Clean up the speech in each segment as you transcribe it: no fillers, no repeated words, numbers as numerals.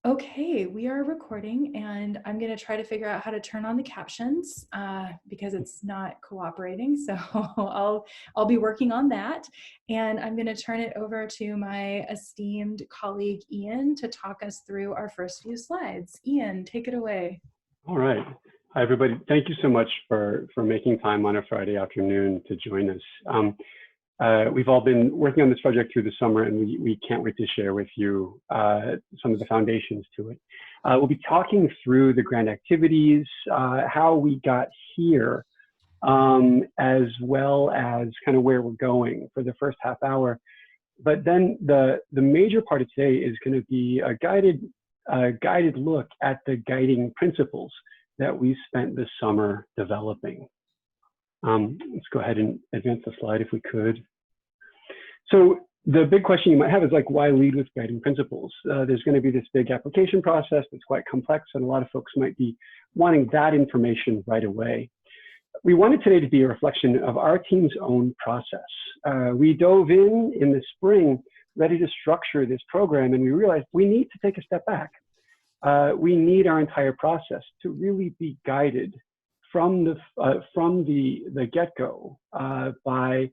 Okay, we are recording, and I'm going to try to figure out how to turn on the captions because it's not cooperating. So I'll be working on that, and I'm going to turn it over to my esteemed colleague Ian to talk us through our first few slides. Ian, take it away. All right. Hi, everybody. Thank you so much for making time on a Friday afternoon to join us. We've all been working on this project through the summer, and we can't wait to share with you some of the foundations to it. We'll be talking through the grant activities, how we got here, as well as kind of where we're going for the first half hour. But then the major part of today is going to be a guided look at the guiding principles that we spent this summer developing. Let's go ahead and advance the slide if we could. So the big question you might have is like, why lead with guiding principles? There's going to be this big application process that's quite complex, and a lot of folks might be wanting that information right away. We wanted today to be a reflection of our team's own process. We dove in the spring, ready to structure this program, and we realized we need to take a step back. We need our entire process to really be guided from the get-go by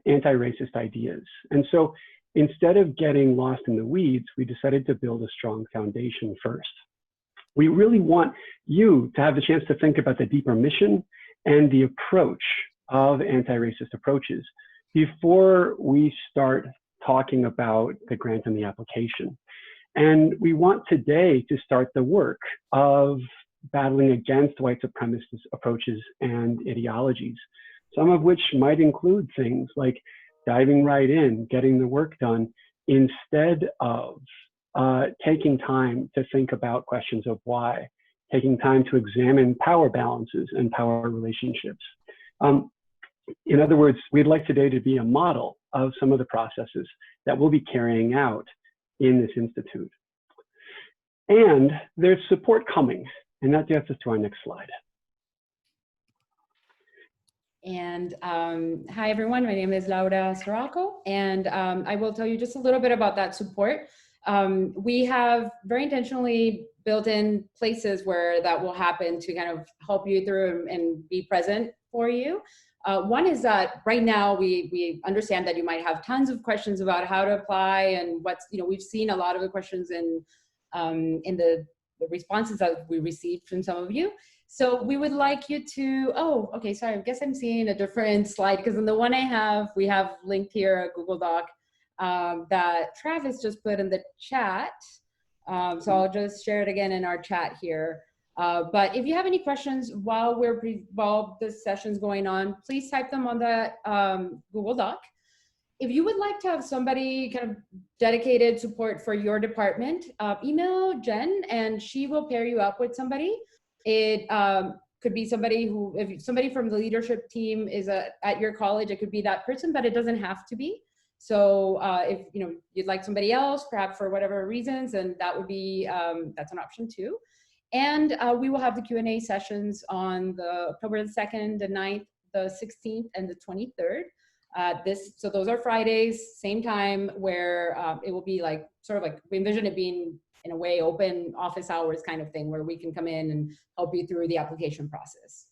anti-racist ideas. And so instead of getting lost in the weeds, we decided to build a strong foundation first. We really want you to have the chance to think about the deeper mission and the approach of anti-racist approaches before we start talking about the grant and the application. And we want today to start the work of battling against white supremacist approaches and ideologies, some of which might include things like diving right in, getting the work done, instead of taking time to think about questions of why, taking time to examine power balances and power relationships. In other words, we'd like today to be a model of some of the processes that we'll be carrying out in this institute. And there's support coming, and that gets us to our next slide. And hi, everyone. My name is Laura Sirocco, and I will tell you just a little bit about that support. We have very intentionally built in places where that will happen to kind of help you through and be present for you. One is that right now we understand that you might have tons of questions about how to apply and what's, we've seen a lot of the questions in the responses that we received from some of you. So we would like you to, oh, okay, sorry, I guess I'm seeing a different slide because in the one I have, we have linked here a Google Doc that Travis just put in the chat. So I'll just share it again in our chat here. But if you have any questions while this session's going on, please type them on that Google Doc. If you would like to have somebody kind of dedicated support for your department, email Jen and she will pair you up with somebody. It could be somebody who, if somebody from the leadership team is at your college, it could be that person, but it doesn't have to be. So if you'd like somebody else, perhaps for whatever reasons, then that would be, that's an option too. And we will have the Q&A sessions on the October the 2nd, the 9th, the 16th, and the 23rd. So those are Fridays, same time, where it will be like, sort of like, we envision it being in a way open office hours kind of thing where we can come in and help you through the application process.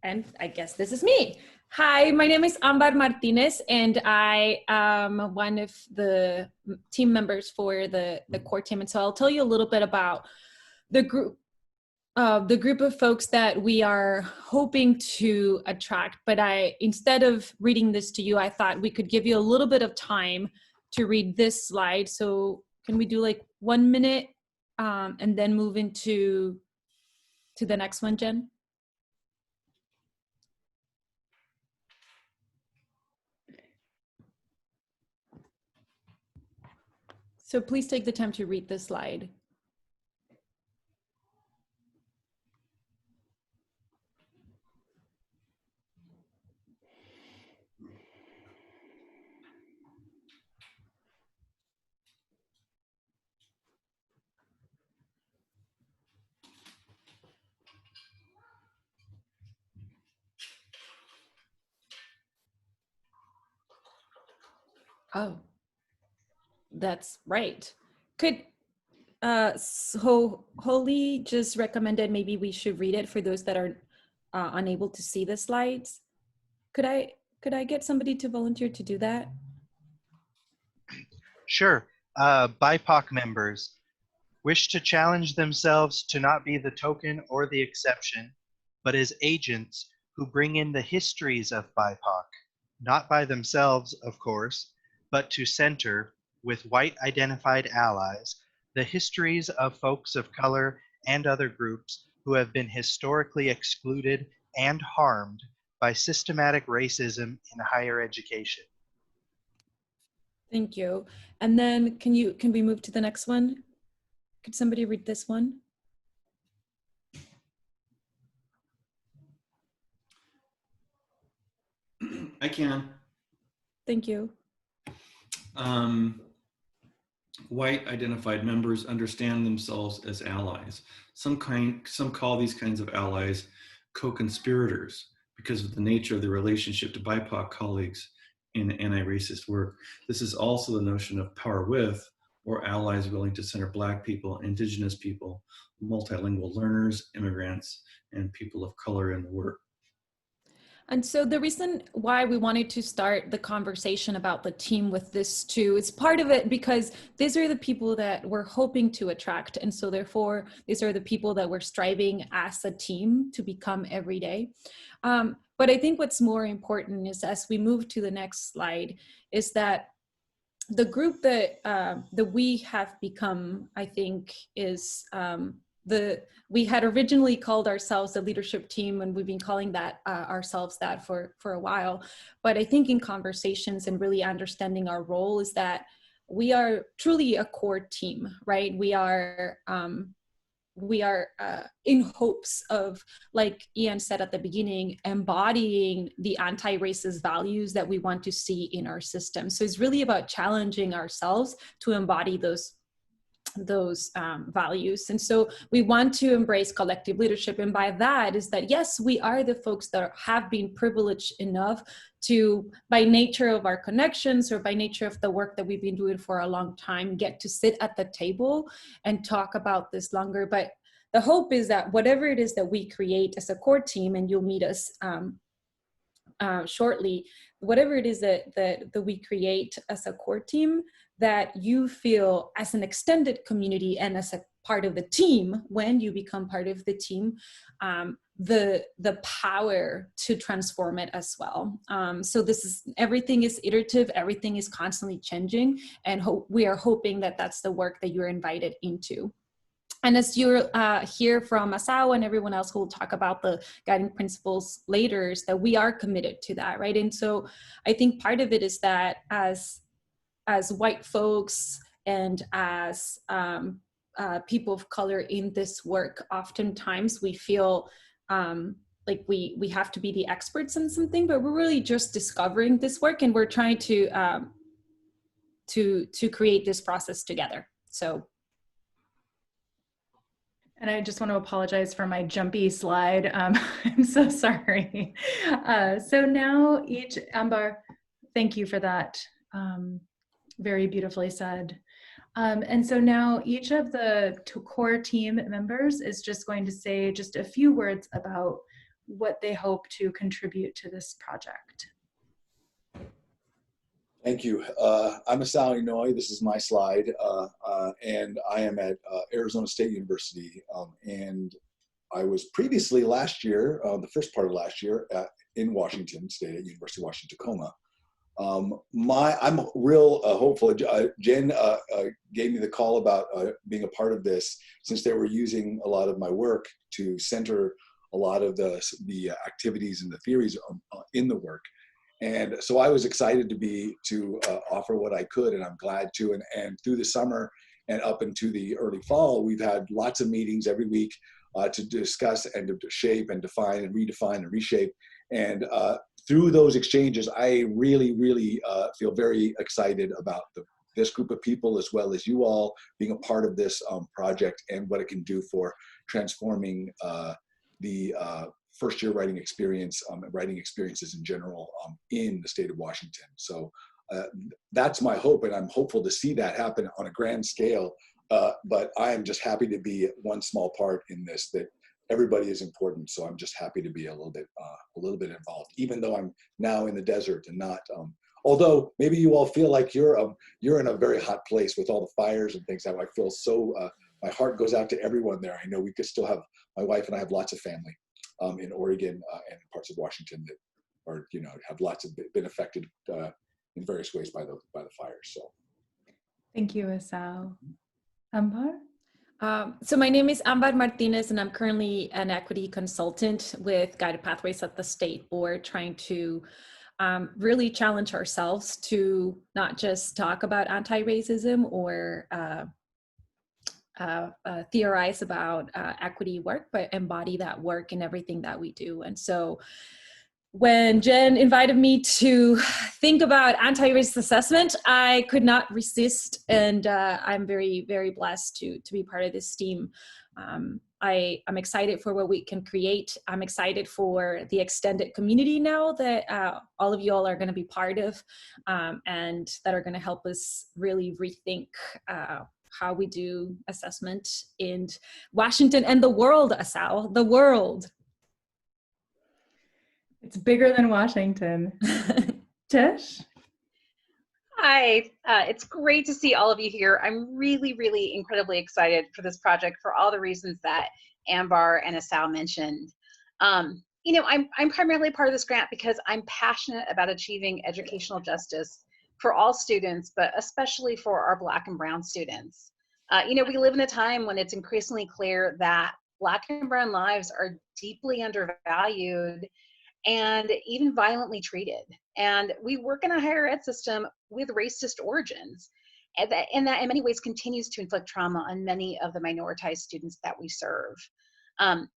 And I guess this is me. Hi, my name is Ambar Martinez, and I am one of the team members for the core team. And so I'll tell you a little bit about the group of folks that we are hoping to attract. But instead of reading this to you, I thought we could give you a little bit of time to read this slide. So can we do like 1 minute and then move into the next one, Jen? So please take the time to read this slide. Oh, that's right. Could so Holly just recommended maybe we should read it for those that are unable to see the slides. Could I get somebody to volunteer to do that? Sure. BIPOC members wish to challenge themselves to not be the token or the exception, but as agents who bring in the histories of BIPOC, not by themselves, of course, but to center, with white identified allies, the histories of folks of color and other groups who have been historically excluded and harmed by systematic racism in higher education. Thank you. And then can we move to the next one? Could somebody read this one? I can. Thank you. White identified members understand themselves as allies. Some call these kinds of allies co-conspirators because of the nature of the relationship to BIPOC colleagues in anti-racist work. This is also the notion of power with, or allies willing to center Black people, Indigenous people, multilingual learners, immigrants, and people of color in the work. And so the reason why we wanted to start the conversation about the team with this too is part of it because these are the people that we're hoping to attract. And so therefore, these are the people that we're striving as a team to become every day. But I think what's more important is as we move to the next slide is that the group that we have become, I think, is we had originally called ourselves the leadership team, and we've been calling that ourselves that for a while. But I think in conversations and really understanding our role is that we are truly a core team, right? We are in hopes of, like Ian said at the beginning, embodying the anti-racist values that we want to see in our system. So it's really about challenging ourselves to embody those values. And so we want to embrace collective leadership. And by that is that, yes, we are the folks that have been privileged enough to, by nature of our connections or by nature of the work that we've been doing for a long time, get to sit at the table and talk about this longer. But the hope is that whatever it is that we create as a core team, and you'll meet us shortly, whatever it is that we create as a core team, that you feel as an extended community and as a part of the team, when you become part of the team, the power to transform it as well. So everything is iterative, everything is constantly changing, and we are hoping that that's the work that you're invited into. And as you hear from Masao and everyone else who will talk about the guiding principles later, is that we are committed to that, right? And so I think part of it is that as white folks and as people of color in this work, oftentimes we feel like we have to be the experts in something, but we're really just discovering this work, and we're trying to create this process together. So. And I just want to apologize for my jumpy slide. I'm so sorry. So now Ambar, thank you for that. Very beautifully said. And so now each of the core team members is just going to say just a few words about what they hope to contribute to this project. Thank you. I'm Masao Inouye. This is my slide, and I am at Arizona State University. And I was previously last year, the first part of last year, in Washington State at University of Washington-Tacoma. I'm real hopeful. Jen gave me the call about being a part of this, since they were using a lot of my work to center a lot of the activities and the theories in the work. And so I was excited to offer what I could, and I'm glad to. And through the summer and up into the early fall, we've had lots of meetings every week to discuss and to shape and define and redefine and reshape. And through those exchanges, I really, really feel very excited about this group of people, as well as you all being a part of this project and what it can do for transforming the first-year writing experience, writing experiences in general in the state of Washington. So That's my hope, and I'm hopeful to see that happen on a grand scale. But I am just happy to be one small part in this. That everybody is important, so I'm just happy to be a little bit involved, even though I'm now in the desert and not. Although maybe you all feel like you're in a very hot place with all the fires and things. I feel so. My heart goes out to everyone there. I know we could still have, my wife and I have lots of family in Oregon and parts of Washington that are, have been affected in various ways by the fires. So, Thank you, Asal. Ambar? So my name is Ambar Martinez, and I'm currently an equity consultant with Guided Pathways at the State Board, trying to really challenge ourselves to not just talk about anti-racism or theorize about equity work, but embody that work in everything that we do. And so when Jen invited me to think about anti-racist assessment, I could not resist, and I'm very, very blessed to be part of this team. I'm excited for what we can create. I'm excited for the extended community now that all of you all are going to be part of, and that are going to help us really rethink how we do assessment in Washington and the world, Asal, the world. It's bigger than Washington. Tish? Hi, it's great to see all of you here. I'm really, really incredibly excited for this project for all the reasons that Ambar and Asal mentioned. I'm primarily part of this grant because I'm passionate about achieving educational justice for all students, but especially for our Black and Brown students. We live in a time when it's increasingly clear that Black and Brown lives are deeply undervalued and even violently treated. And we work in a higher ed system with racist origins, and that in many ways continues to inflict trauma on many of the minoritized students that we serve. And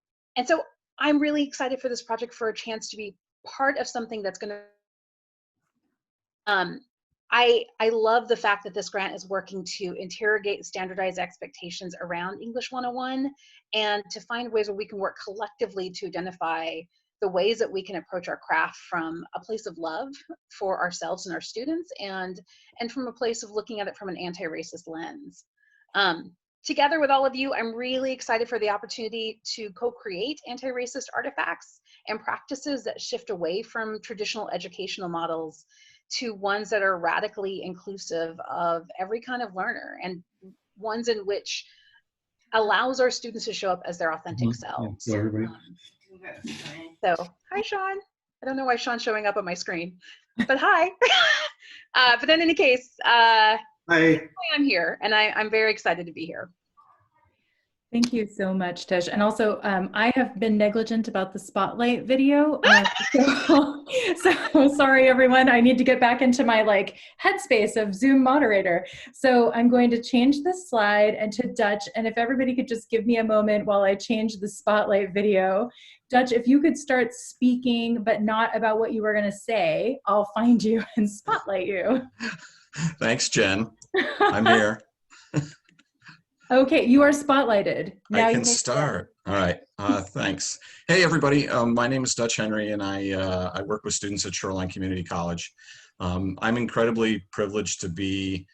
so I'm really excited for this project, for a chance to be part of something that's going to I love the fact that this grant is working to interrogate standardized expectations around English 101 and to find ways where we can work collectively to identify the ways that we can approach our craft from a place of love for ourselves and our students, and from a place of looking at it from an anti-racist lens. Together with all of you, I'm really excited for the opportunity to co-create anti-racist artifacts and practices that shift away from traditional educational models to ones that are radically inclusive of every kind of learner, and ones in which allows our students to show up as their authentic selves. Hello, everybody. So, hi, Sean. I don't know why Sean's showing up on my screen, but hi. But in any case, Hi. I'm here, and I'm very excited to be here. Thank you so much, Tish. And also, I have been negligent about the spotlight video. So sorry, everyone. I need to get back into my headspace of Zoom moderator. So I'm going to change the slide and to Dutch. And if everybody could just give me a moment while I change the spotlight video. Dutch, if you could start speaking, but not about what you were going to say, I'll find you and spotlight you. Thanks, Jen. I'm here. Okay, you are spotlighted. Now I can start. All right, thanks. Hey, everybody. My name is Dutch Henry, and I work with students at Shoreline Community College. I'm incredibly privileged to be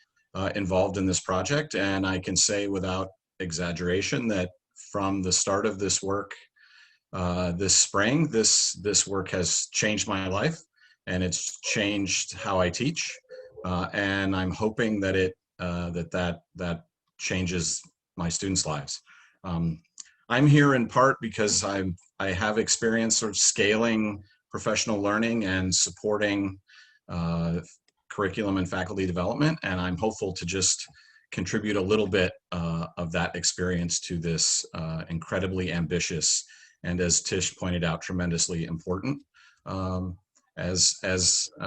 involved in this project, and I can say without exaggeration that from the start of this work this spring, this work has changed my life, and it's changed how I teach, and I'm hoping that that changes my students' lives. I'm here in part because I have experience sort of scaling professional learning and supporting curriculum and faculty development, and I'm hopeful to just contribute a little bit of that experience to this incredibly ambitious and, as Tish pointed out, tremendously important. As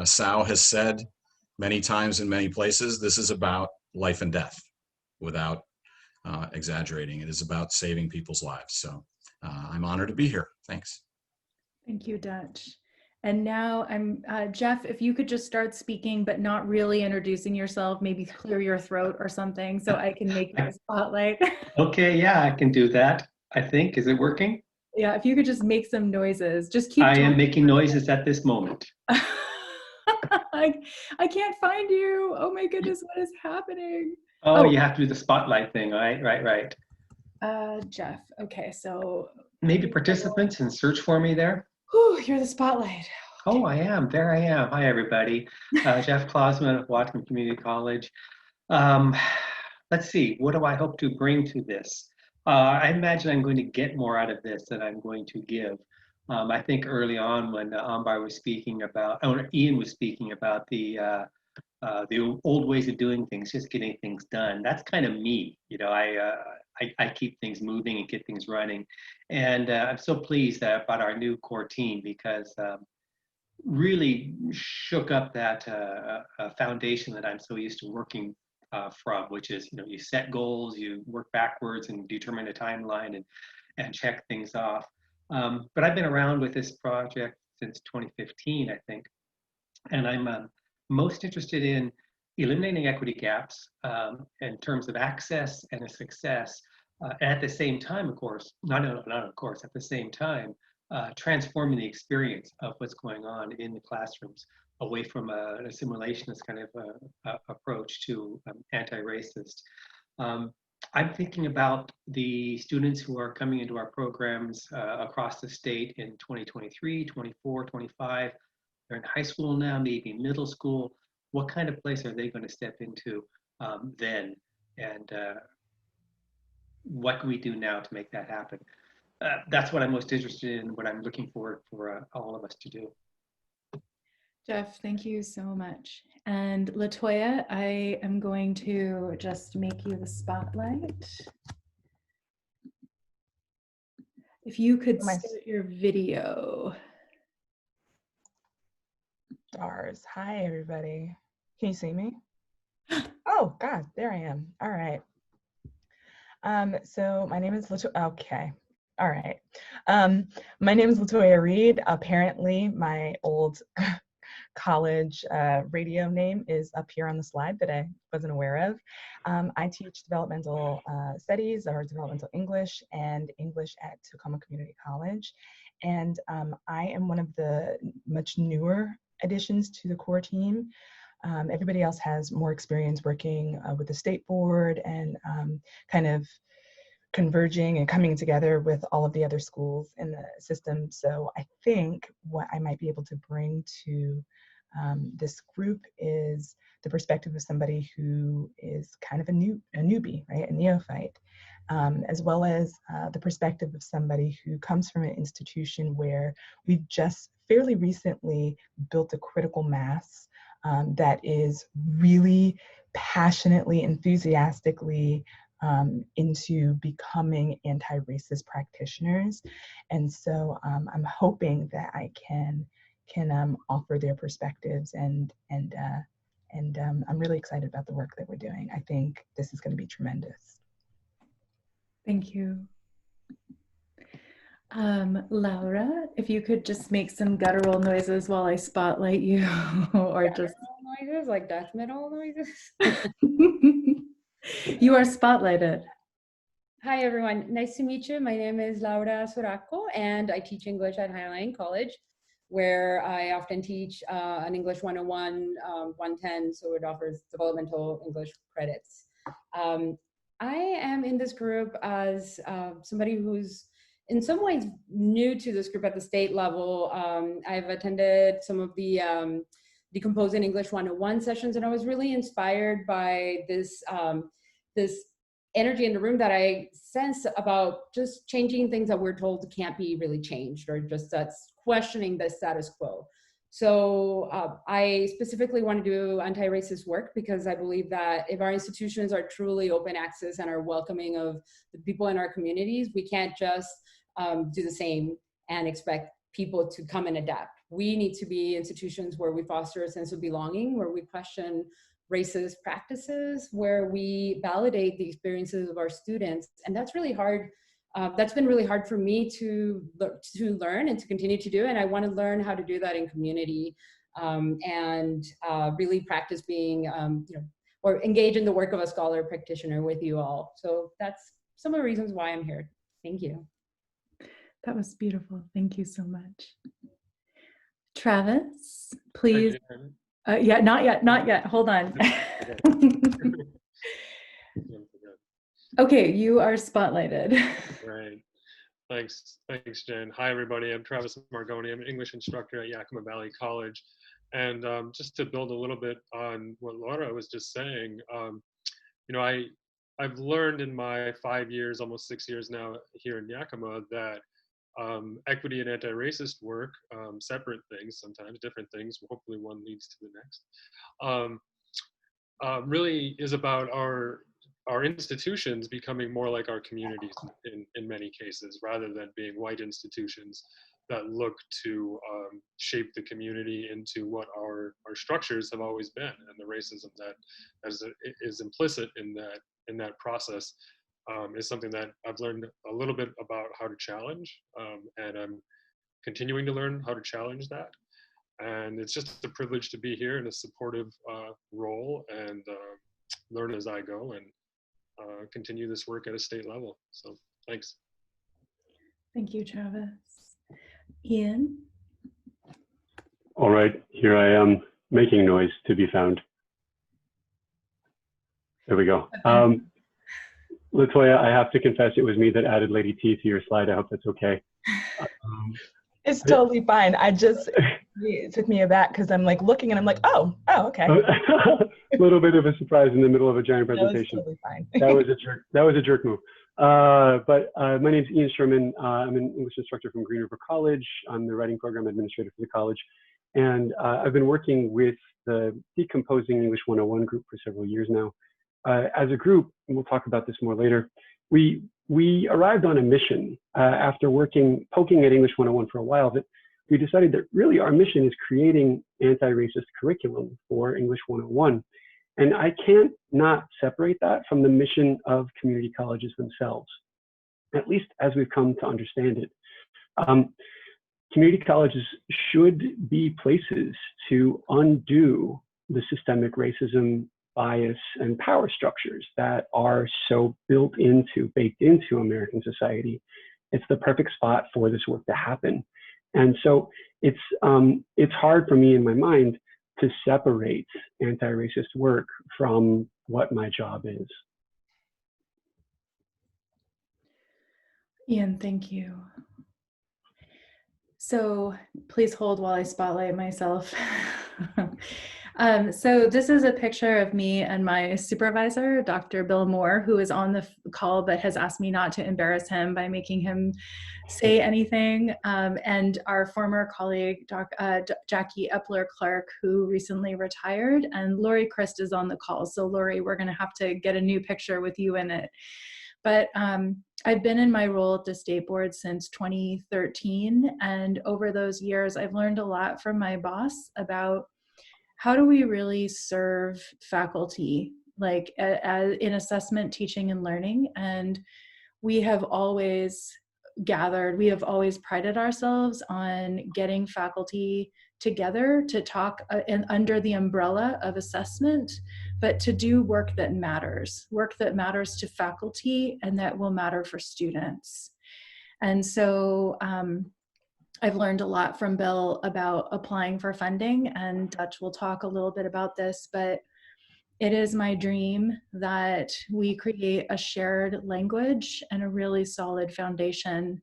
Sal has said many times in many places, this is about life and death. Without exaggerating, it is about saving people's lives. So I'm honored to be here. Thanks. Thank you, Dutch. And now I'm, Jeff, if you could just start speaking, but not really introducing yourself, maybe clear your throat or something so I can make you a spotlight. Okay, yeah, I can do that. I think, is it working? Yeah, if you could just make some noises, just keep I talking. am making noises at this moment. I can't find you. Oh my goodness, what is happening? Oh, you have to do the spotlight thing, right. Jeff. Okay, so Maybe participants and search for me there. whew, you're the spotlight. Oh, I am. There I am. Hi, everybody. Jeff Klausman of Whatcom Community College. Let's see. What do I hope to bring to this? I imagine I'm going to get more out of this than I'm going to give. I think early on when Ambar was speaking about, or Ian was speaking about the old ways of doing things, just getting things done. That's kind of me. You know, I keep things moving and get things running. And I'm so pleased about our new core team because really shook up that foundation that I'm so used to working from, which is, you know, you set goals, you work backwards and determine a timeline and check things off. But I've been around with this project since 2015, I think, and I'm most interested in eliminating equity gaps in terms of access and a success. At the same time, of course, not of course, at the same time, transforming the experience of what's going on in the classrooms away from an assimilationist kind of approach to anti-racist. I'm thinking about the students who are coming into our programs across the state in 2023, 24, 25. They're in high school now, maybe middle school. What kind of place are they going to step into then? And what can we do now to make that happen? That's what I'm most interested in, what I'm looking for all of us to do. Jeff, thank you so much. And Latoya, I am going to just make you the spotlight. If you could start your video. Stars. Hi, everybody. Can you see me? Oh, God, there I am. All right. So my name is Latoya. Okay. All right. My name is Latoya Reed. Apparently, my old college radio name is up here on the slide that I wasn't aware of. I teach developmental studies or developmental English and English at Tacoma Community College. And I am one of the much newer additions to the core team. Everybody else has more experience working with the state board and kind of converging and coming together with all of the other schools in the system. So I think what I might be able to bring to this group is the perspective of somebody who is kind of a newbie, right, a neophyte, as well as the perspective of somebody who comes from an institution where we've just fairly recently built a critical mass that is really passionately, enthusiastically into becoming anti-racist practitioners. And so I'm hoping that I can offer their perspectives and I'm really excited about the work that we're doing. I think this is going to be tremendous. Thank you. Laura, if you could just make some guttural noises while I spotlight you, or just noises like death metal noises. You are spotlighted. Hi everyone, nice to meet you. My name is Laura Suraco and I teach English at Highline College, where I often teach an English 101, 110, so it offers developmental English credits. I am in this group as somebody who's in some ways new to this group at the state level. I've attended some of the Decomposing English 101 sessions, and I was really inspired by this, this energy in the room that I sense about just changing things that we're told can't be really changed, or just that's questioning the status quo. So I specifically want to do anti-racist work because I believe that if our institutions are truly open access and are welcoming of the people in our communities, we can't just do the same and expect people to come and adapt. We need to be institutions where we foster a sense of belonging, where we question racist practices, where we validate the experiences of our students. And that's really hard. That's been really hard for me to learn and to continue to do. And I want to learn how to do that in community and really practice being, or engage in the work of a scholar practitioner with you all. So that's some of the reasons why I'm here. Thank you. That was beautiful. Thank you so much. Travis, please. Yeah, not yet, not yet. Hold on. Okay, you are spotlighted. Right. Thanks, Jen. Hi, everybody. I'm Travis Margoni. I'm an English instructor at Yakima Valley College. And just to build a little bit on what Laura was just saying, you know, I've learned in my 5 years, almost 6 years now here in Yakima, that equity and anti-racist work, separate things, sometimes different things, hopefully one leads to the next, really is about our institutions becoming more like our communities in many cases, rather than being white institutions that look to shape the community into what our structures have always been, and the racism that is implicit in that process is something that I've learned a little bit about how to challenge, and I'm continuing to learn how to challenge that. And it's just a privilege to be here in a supportive role and learn as I go and continue this work at a state level. So thanks. Thank you, Travis. Ian? All right, here I am making noise to be found. There we go. Latoya, I have to confess it was me that added Lady T to your slide. I hope that's okay. It's totally fine. It took me aback because I'm like looking and I'm like, oh, okay. A little bit of a surprise in the middle of a giant presentation. That was totally fine. That was a jerk move. But my name's Ian Sherman. I'm an English instructor from Green River College. I'm the writing program administrator for the college. And I've been working with the Decomposing English 101 group for several years now. As a group, and we'll talk about this more later, we arrived on a mission after poking at English 101 for a while, that we decided that really our mission is creating anti-racist curriculum for English 101. And I can't not separate that from the mission of community colleges themselves, at least as we've come to understand it. Community colleges should be places to undo the systemic racism, bias, and power structures that are so baked into American society. It's the perfect spot for this work to happen. And so it's hard for me in my mind to separate anti-racist work from what my job is. Ian, thank you. So please hold while I spotlight myself. So this is a picture of me and my supervisor, Dr. Bill Moore, who is on the call but has asked me not to embarrass him by making him say anything. And our former colleague, Jackie Epler-Clark, who recently retired, and Lori Christ is on the call. So Lori, we're gonna have to get a new picture with you in it. But I've been in my role at the state board since 2013. And over those years, I've learned a lot from my boss about how do we really serve faculty, like in assessment, teaching, and learning. And we have always prided ourselves on getting faculty together to talk under the umbrella of assessment, but to do work that matters to faculty and that will matter for students. And so I've learned a lot from Bill about applying for funding, and Dutch will talk a little bit about this, but it is my dream that we create a shared language and a really solid foundation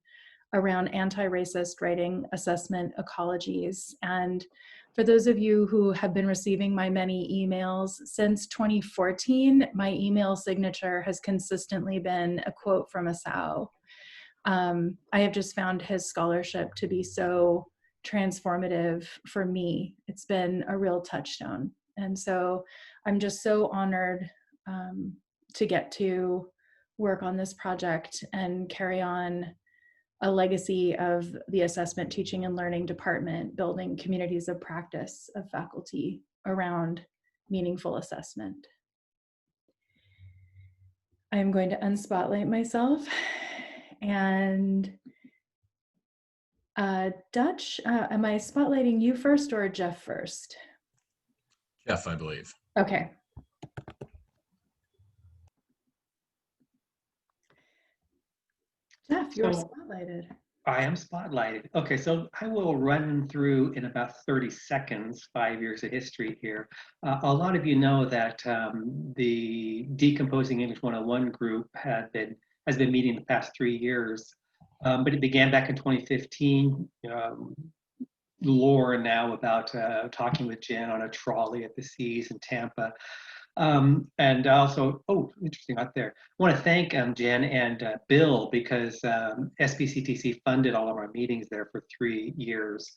around anti-racist writing, assessment, ecologies. And for those of you who have been receiving my many emails, since 2014, my email signature has consistently been a quote from Asao. I have just found his scholarship to be so transformative for me. It's been a real touchstone. And so I'm just so honored to get to work on this project and carry on a legacy of the assessment, teaching, and learning department, building communities of practice of faculty around meaningful assessment. I'm going to unspotlight myself. And Dutch, am I spotlighting you first or Jeff first? Jeff, I believe. Okay. Jeff, you're spotlighted. I am spotlighted. Okay, so I will run through in about 30 seconds 5 years of history here. A lot of you know that the Decomposing English 101 group has been meeting the past 3 years, but it began back in 2015. Lore now about talking with Jen on a trolley at the Seas in Tampa. And also, oh, interesting, out there. I want to thank Jen and Bill because SBCTC funded all of our meetings there for 3 years.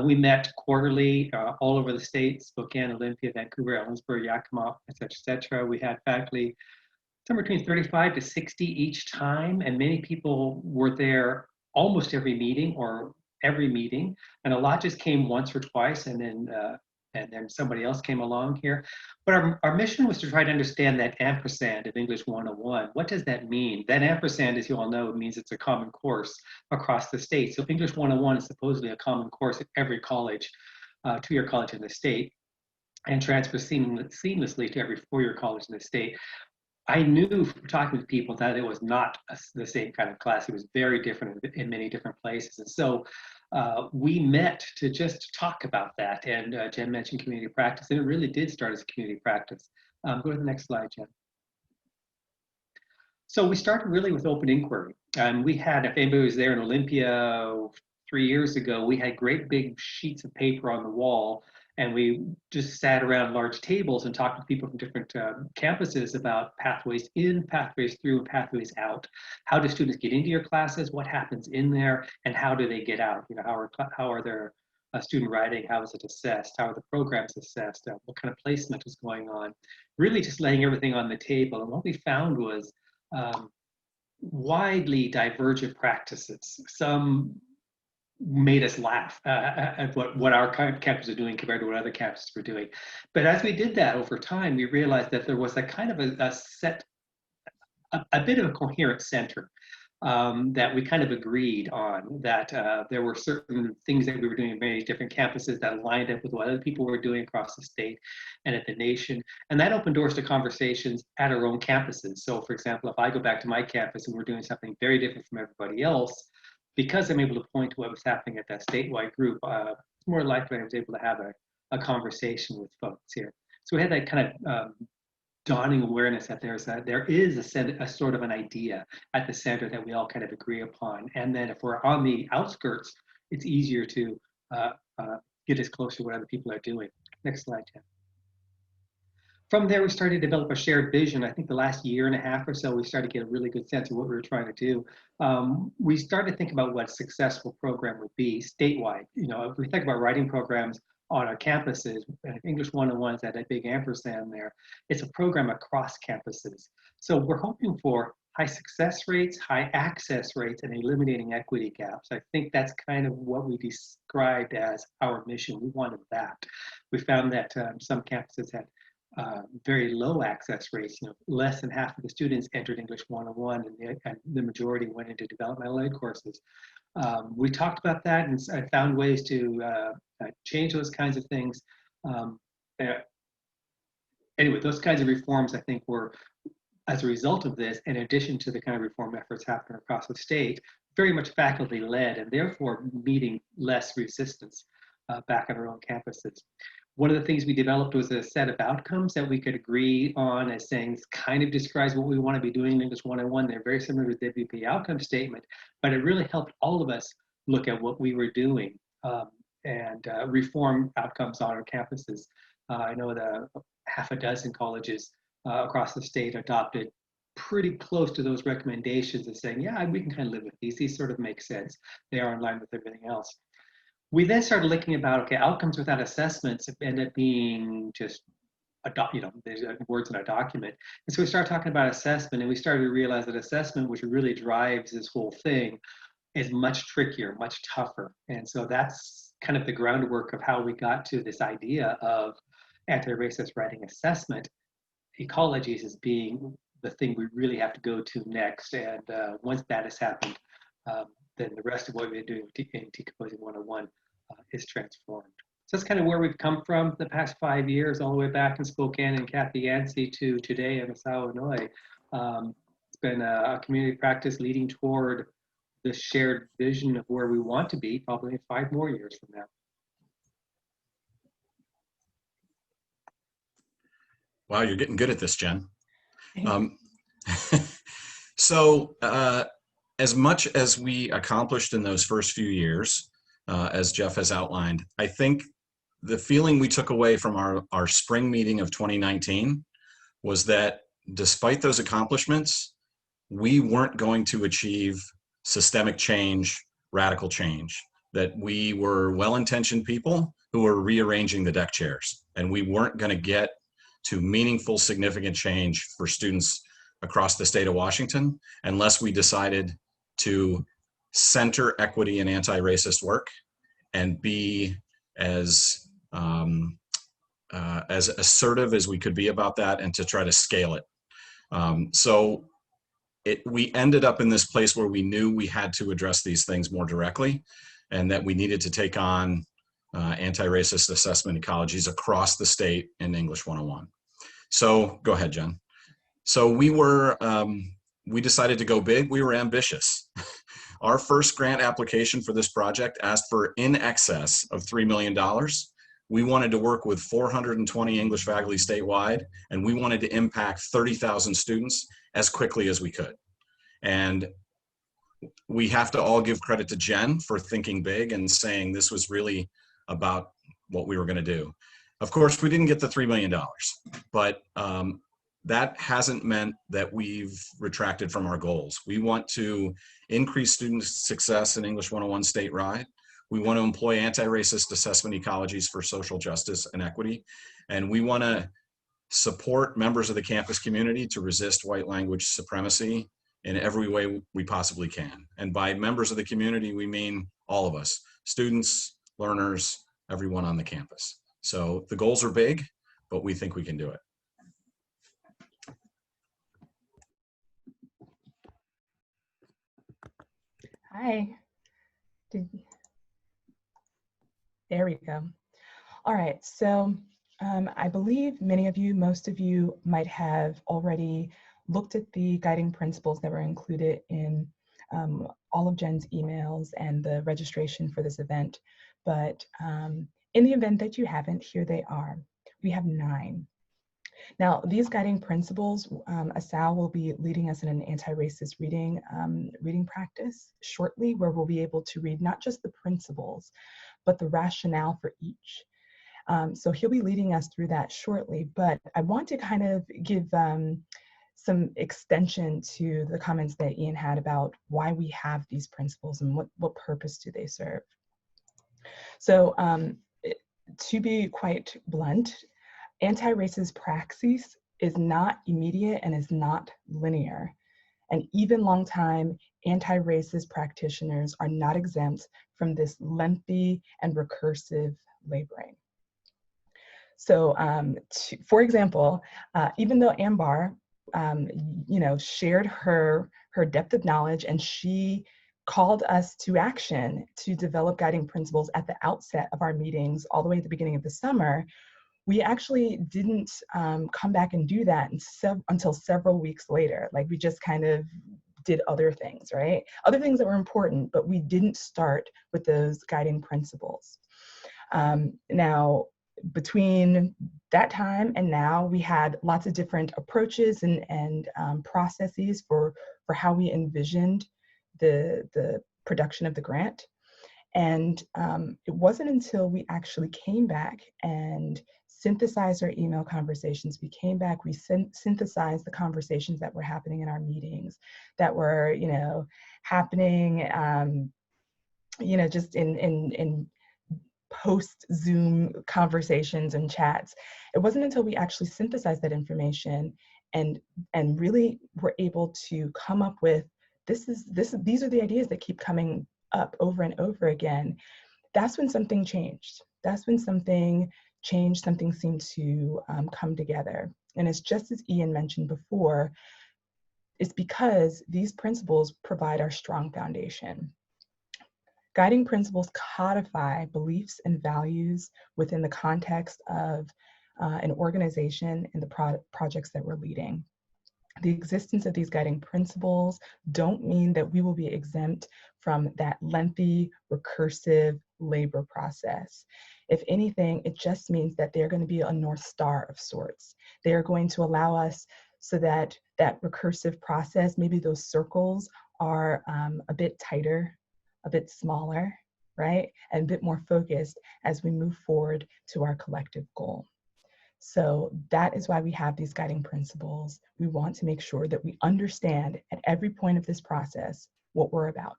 We met quarterly all over the state, Spokane, Olympia, Vancouver, Ellensburg, Yakima, et cetera, et cetera. We had faculty somewhere between 35 to 60 each time, and many people were there almost every meeting or every meeting, and a lot just came once or twice, and then somebody else came along here. But our mission was to try to understand that ampersand of English 101. What does that mean? That ampersand, as you all know, means it's a common course across the state. So English 101 is supposedly a common course at every college, two-year college in the state, and transfers seamlessly to every four-year college in the state. I knew from talking to people that it was not the same kind of class. It was very different in many different places. And so we met to just talk about that. And Jen mentioned community practice, and it really did start as a community practice. Go to the next slide, Jen. So we started really with open inquiry. And we had, if anybody was there in Olympia 3 years ago, we had great big sheets of paper on the wall, and we just sat around large tables and talked to people from different campuses about pathways in, pathways through, and pathways out. How do students get into your classes? What happens in there? And how do they get out? You know, how are their student writing? How is it assessed? How are the programs assessed? What kind of placement is going on? Really just laying everything on the table. And what we found was widely divergent practices. Some made us laugh at what our campus is doing compared to what other campuses were doing. But as we did that over time, we realized that there was a kind of a bit of a coherent center that we kind of agreed on, that there were certain things that we were doing in many different campuses that lined up with what other people were doing across the state and at the nation. And that opened doors to conversations at our own campuses. So for example, if I go back to my campus and we're doing something very different from everybody else, because I'm able to point to what was happening at that statewide group, it's more likely I was able to have a conversation with folks here. So we had that kind of dawning awareness that there is a sort of an idea at the center that we all kind of agree upon. And then if we're on the outskirts, it's easier to get as close to what other people are doing. Next slide, Jen. From there, we started to develop a shared vision. I think the last year and a half or so, we started to get a really good sense of what we were trying to do. We started to think about what a successful program would be statewide. You know, if we think about writing programs on our campuses, English 101 is at a big ampersand there. It's a program across campuses. So we're hoping for high success rates, high access rates, and eliminating equity gaps. I think that's kind of what we described as our mission. We wanted that. We found that some campuses had very low access rates. You know, less than half of the students entered English 101, and the majority went into developmental ed courses. We talked about that and found ways to change those kinds of things. Anyway, those kinds of reforms, I think, were, as a result of this, in addition to the kind of reform efforts happening across the state, very much faculty led, and therefore meeting less resistance back on our own campuses. One of the things we developed was a set of outcomes that we could agree on as saying kind of describes what we want to be doing in English 101. They're very similar to the WP outcome statement, but it really helped all of us look at what we were doing and reform outcomes on our campuses. I know that half a dozen colleges across the state adopted pretty close to those recommendations and saying, yeah, we can kind of live with these. These sort of make sense. They are in line with everything else. We then started looking about, okay, outcomes without assessments end up being just, there's words in a document. And so we started talking about assessment, and we started to realize that assessment, which really drives this whole thing, is much trickier, much tougher. And so that's kind of the groundwork of how we got to this idea of anti-racist writing assessment. Ecologies as being the thing we really have to go to next. And once that has happened, then the rest of what we've been doing in Decomposing 101 is transformed. So that's kind of where we've come from the past 5 years, all the way back in Spokane and Kathy Yancey to today in Nassau, Illinois. It's been a community practice leading toward the shared vision of where we want to be probably 5 more years from now. Wow, you're getting good at this, Jen. So as much as we accomplished in those first few years, as Jeff has outlined, I think the feeling we took away from our spring meeting of 2019 was that despite those accomplishments, we weren't going to achieve systemic change, radical change, that we were well-intentioned people who were rearranging the deck chairs, and we weren't going to get to meaningful, significant change for students across the state of Washington unless we decided to center equity and anti-racist work and be as assertive as we could be about that, and to try to scale it. So we ended up in this place where we knew we had to address these things more directly, and that we needed to take on anti-racist assessment ecologies across the state in English 101. So go ahead, Jen. So we decided to go big. We were ambitious. Our first grant application for this project asked for in excess of $3 million. We wanted to work with 420 English faculty statewide, and we wanted to impact 30,000 students as quickly as we could. And we have to all give credit to Jen for thinking big and saying this was really about what we were going to do. Of course, we didn't get the $3 million, but that hasn't meant that we've retracted from our goals. We want to increase student success in English 101 statewide. We want to employ anti-racist assessment ecologies for social justice and equity. And we want to support members of the campus community to resist white language supremacy in every way we possibly can. And by members of the community, we mean all of us, students, learners, everyone on the campus. So the goals are big, but we think we can do it. Hi. There we go. All right, so I believe many of you, most of you might have already looked at the guiding principles that were included in all of Jen's emails and the registration for this event. But in the event that you haven't, here they are. We have 9. Now, these guiding principles, Asal will be leading us in an anti-racist reading practice shortly, where we'll be able to read not just the principles, but the rationale for each. So he'll be leading us through that shortly, but I want to kind of give some extension to the comments that Ian had about why we have these principles and what purpose do they serve. So to be quite blunt, anti-racist praxis is not immediate and is not linear. And even long-time anti-racist practitioners are not exempt from this lengthy and recursive laboring. So for example, even though Ambar shared her depth of knowledge, and she called us to action to develop guiding principles at the outset of our meetings all the way at the beginning of the summer, we actually didn't come back and do that until several weeks later. Like, we just kind of did other things, right? Other things that were important, but we didn't start with those guiding principles. Now, between that time and now, we had lots of different approaches and processes for how we envisioned the production of the grant. And it wasn't until we actually came back and synthesized our email conversations, we came back, we synthesized the conversations that were happening in our meetings, that were, happening, just in post-Zoom conversations and chats. It wasn't until we actually synthesized that information and really were able to come up with, these are the ideas that keep coming up over and over again. That's when something changed. That's when something changed, something seemed to come together. And it's just as Ian mentioned before, it's because these principles provide our strong foundation. Guiding principles codify beliefs and values within the context of an organization and the projects that we're leading. The existence of these guiding principles don't mean that we will be exempt from that lengthy, recursive labor process. If anything, it just means that they're going to be a North Star of sorts. They are going to allow us so that that recursive process, maybe those circles are a bit tighter, a bit smaller, right? And a bit more focused as we move forward to our collective goal. So that is why we have these guiding principles. We want to make sure that we understand at every point of this process what we're about.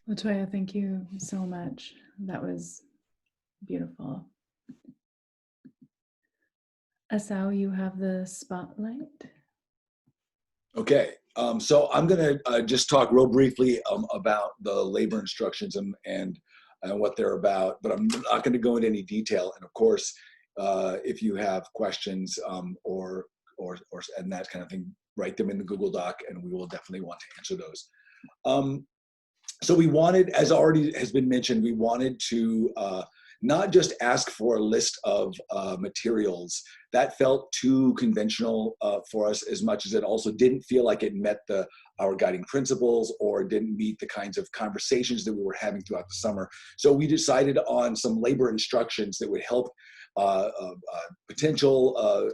Latoya, thank you so much. That was beautiful. Asao, you have the spotlight. Okay, so I'm going to just talk real briefly about the labor instructions and what they're about, but I'm not going to go into any detail. And of course, if you have questions or and that kind of thing, write them in the Google Doc, and we will definitely want to answer those. So we wanted, as already has been mentioned, we wanted to not just ask for a list of materials. That felt too conventional for us, as much as it also didn't feel like it met our guiding principles or didn't meet the kinds of conversations that we were having throughout the summer. So we decided on some labor instructions that would help potential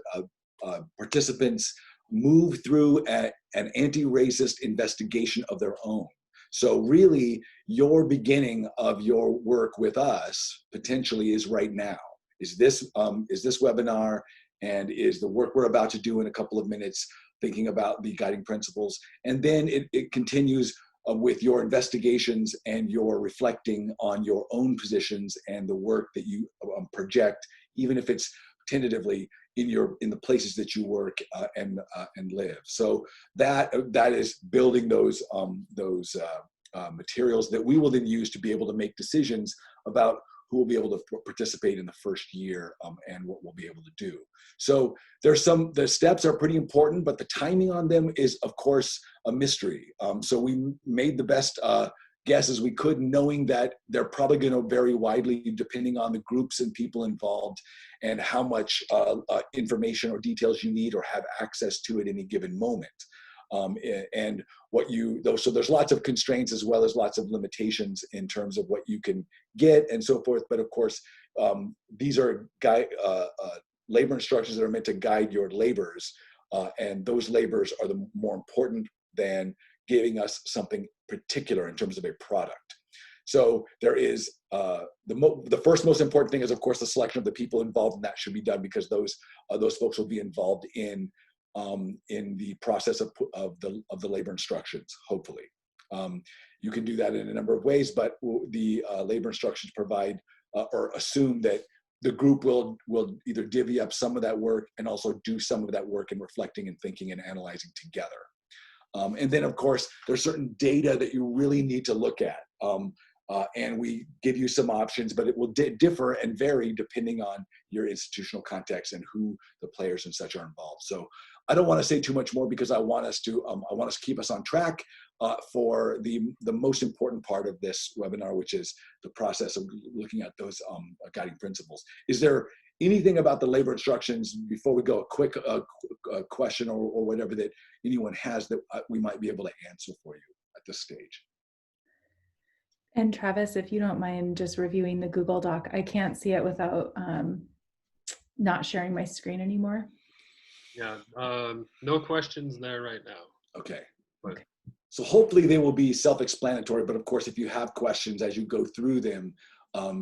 participants move through an anti-racist investigation of their own. So really, your beginning of your work with us potentially is right now. Is this webinar, and is the work we're about to do in a couple of minutes, thinking about the guiding principles. And then it continues with your investigations and your reflecting on your own positions and the work that you project, even if it's tentatively in the places that you work and live. So that is building those materials that we will then use to be able to make decisions about who will be able to participate in the first year and what we'll be able to do. So the steps are pretty important, but the timing on them is, of course, a mystery. So we made the best guess as we could, knowing that they're probably going to vary widely depending on the groups and people involved and how much information or details you need or have access to at any given moment. And so there's lots of constraints as well as lots of limitations in terms of what you can get and so forth. But of course, these are labor instructions that are meant to guide your labors. And those labors are the more important than giving us something particular in terms of a product. So there is the first most important thing is, of course, the selection of the people involved, and that should be done because those folks will be involved in the process of the labor instructions, hopefully. You can do that in a number of ways, but the labor instructions provide or assume that the group will either divvy up some of that work and also do some of that work in reflecting and thinking and analyzing together. And then, of course, there's certain data that you really need to look at. And we give you some options, but it will differ and vary depending on your institutional context and who the players and such are involved. So I don't want to say too much more because I want us to keep us on track for the most important part of this webinar, which is the process of looking at those guiding principles. Is there anything about the labor instructions before we go, a quick question or whatever that anyone has that we might be able to answer for you at this stage? And Travis, if you don't mind just reviewing the Google Doc, I can't see it without not sharing my screen anymore. Yeah, no questions there right now. Okay. But so hopefully they will be self-explanatory, but of course, if you have questions as you go through them,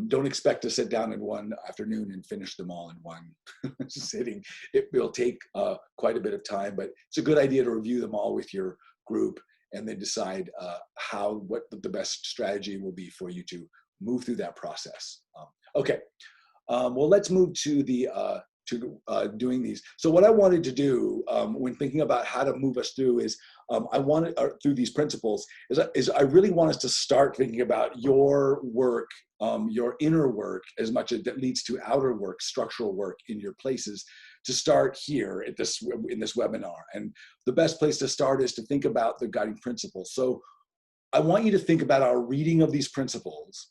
don't expect to sit down in one afternoon and finish them all in one sitting. It will take quite a bit of time, but it's a good idea to review them all with your group and then decide what the best strategy will be for you to move through that process. Okay, well, let's move to doing these. So what I wanted to do when thinking about how to move us through is through these principles is I really want us to start thinking about your work, your inner work, as much as that leads to outer work, structural work in your places, to start here in this webinar. And the best place to start is to think about the guiding principles. So I want you to think about our reading of these principles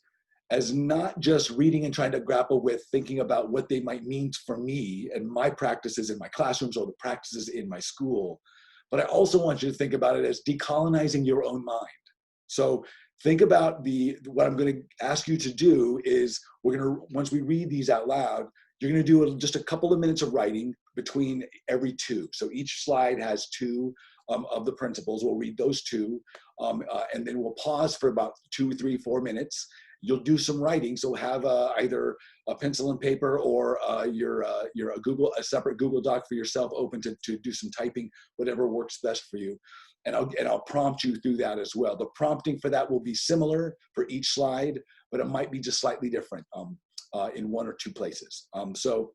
as not just reading and trying to grapple with thinking about what they might mean for me and my practices in my classrooms or the practices in my school, but I also want you to think about it as decolonizing your own mind. So think about what I'm going to ask you to do is once we read these out loud, you're going to do just a couple of minutes of writing between every two. So each slide has two of the principles. We'll read those two, and then we'll pause for about 2, 3, 4 minutes. You'll do some writing. So have either a pencil and paper or a separate Google Doc for yourself open to do some typing, whatever works best for you. And I'll prompt you through that as well. The prompting for that will be similar for each slide, but it might be just slightly different in 1 or 2 places. So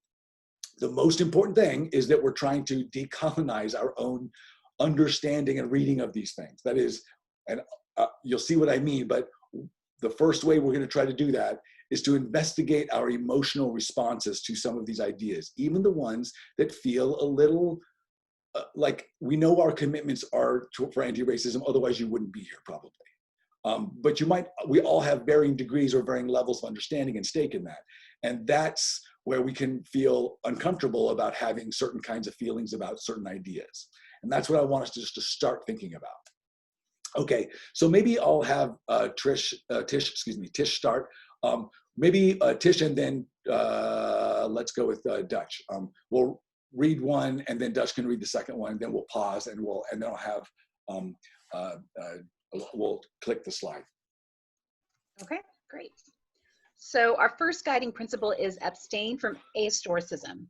the most important thing is that we're trying to decolonize our own understanding and reading of these things. That is, and you'll see what I mean, but the first way we're going to try to do that is to investigate our emotional responses to some of these ideas, even the ones that feel a little like we know our commitments are for anti-racism, otherwise you wouldn't be here probably. But we all have varying degrees or varying levels of understanding and stake in that. And that's where we can feel uncomfortable about having certain kinds of feelings about certain ideas. And that's what I want us to just to start thinking about. Okay, so maybe I'll have Tish start. Maybe Tish and then let's go with Dutch. We'll read one and then Dutch can read the second one, and then we'll pause and then I'll have we'll click the slide. Okay, great. So our first guiding principle is abstain from ahistoricism.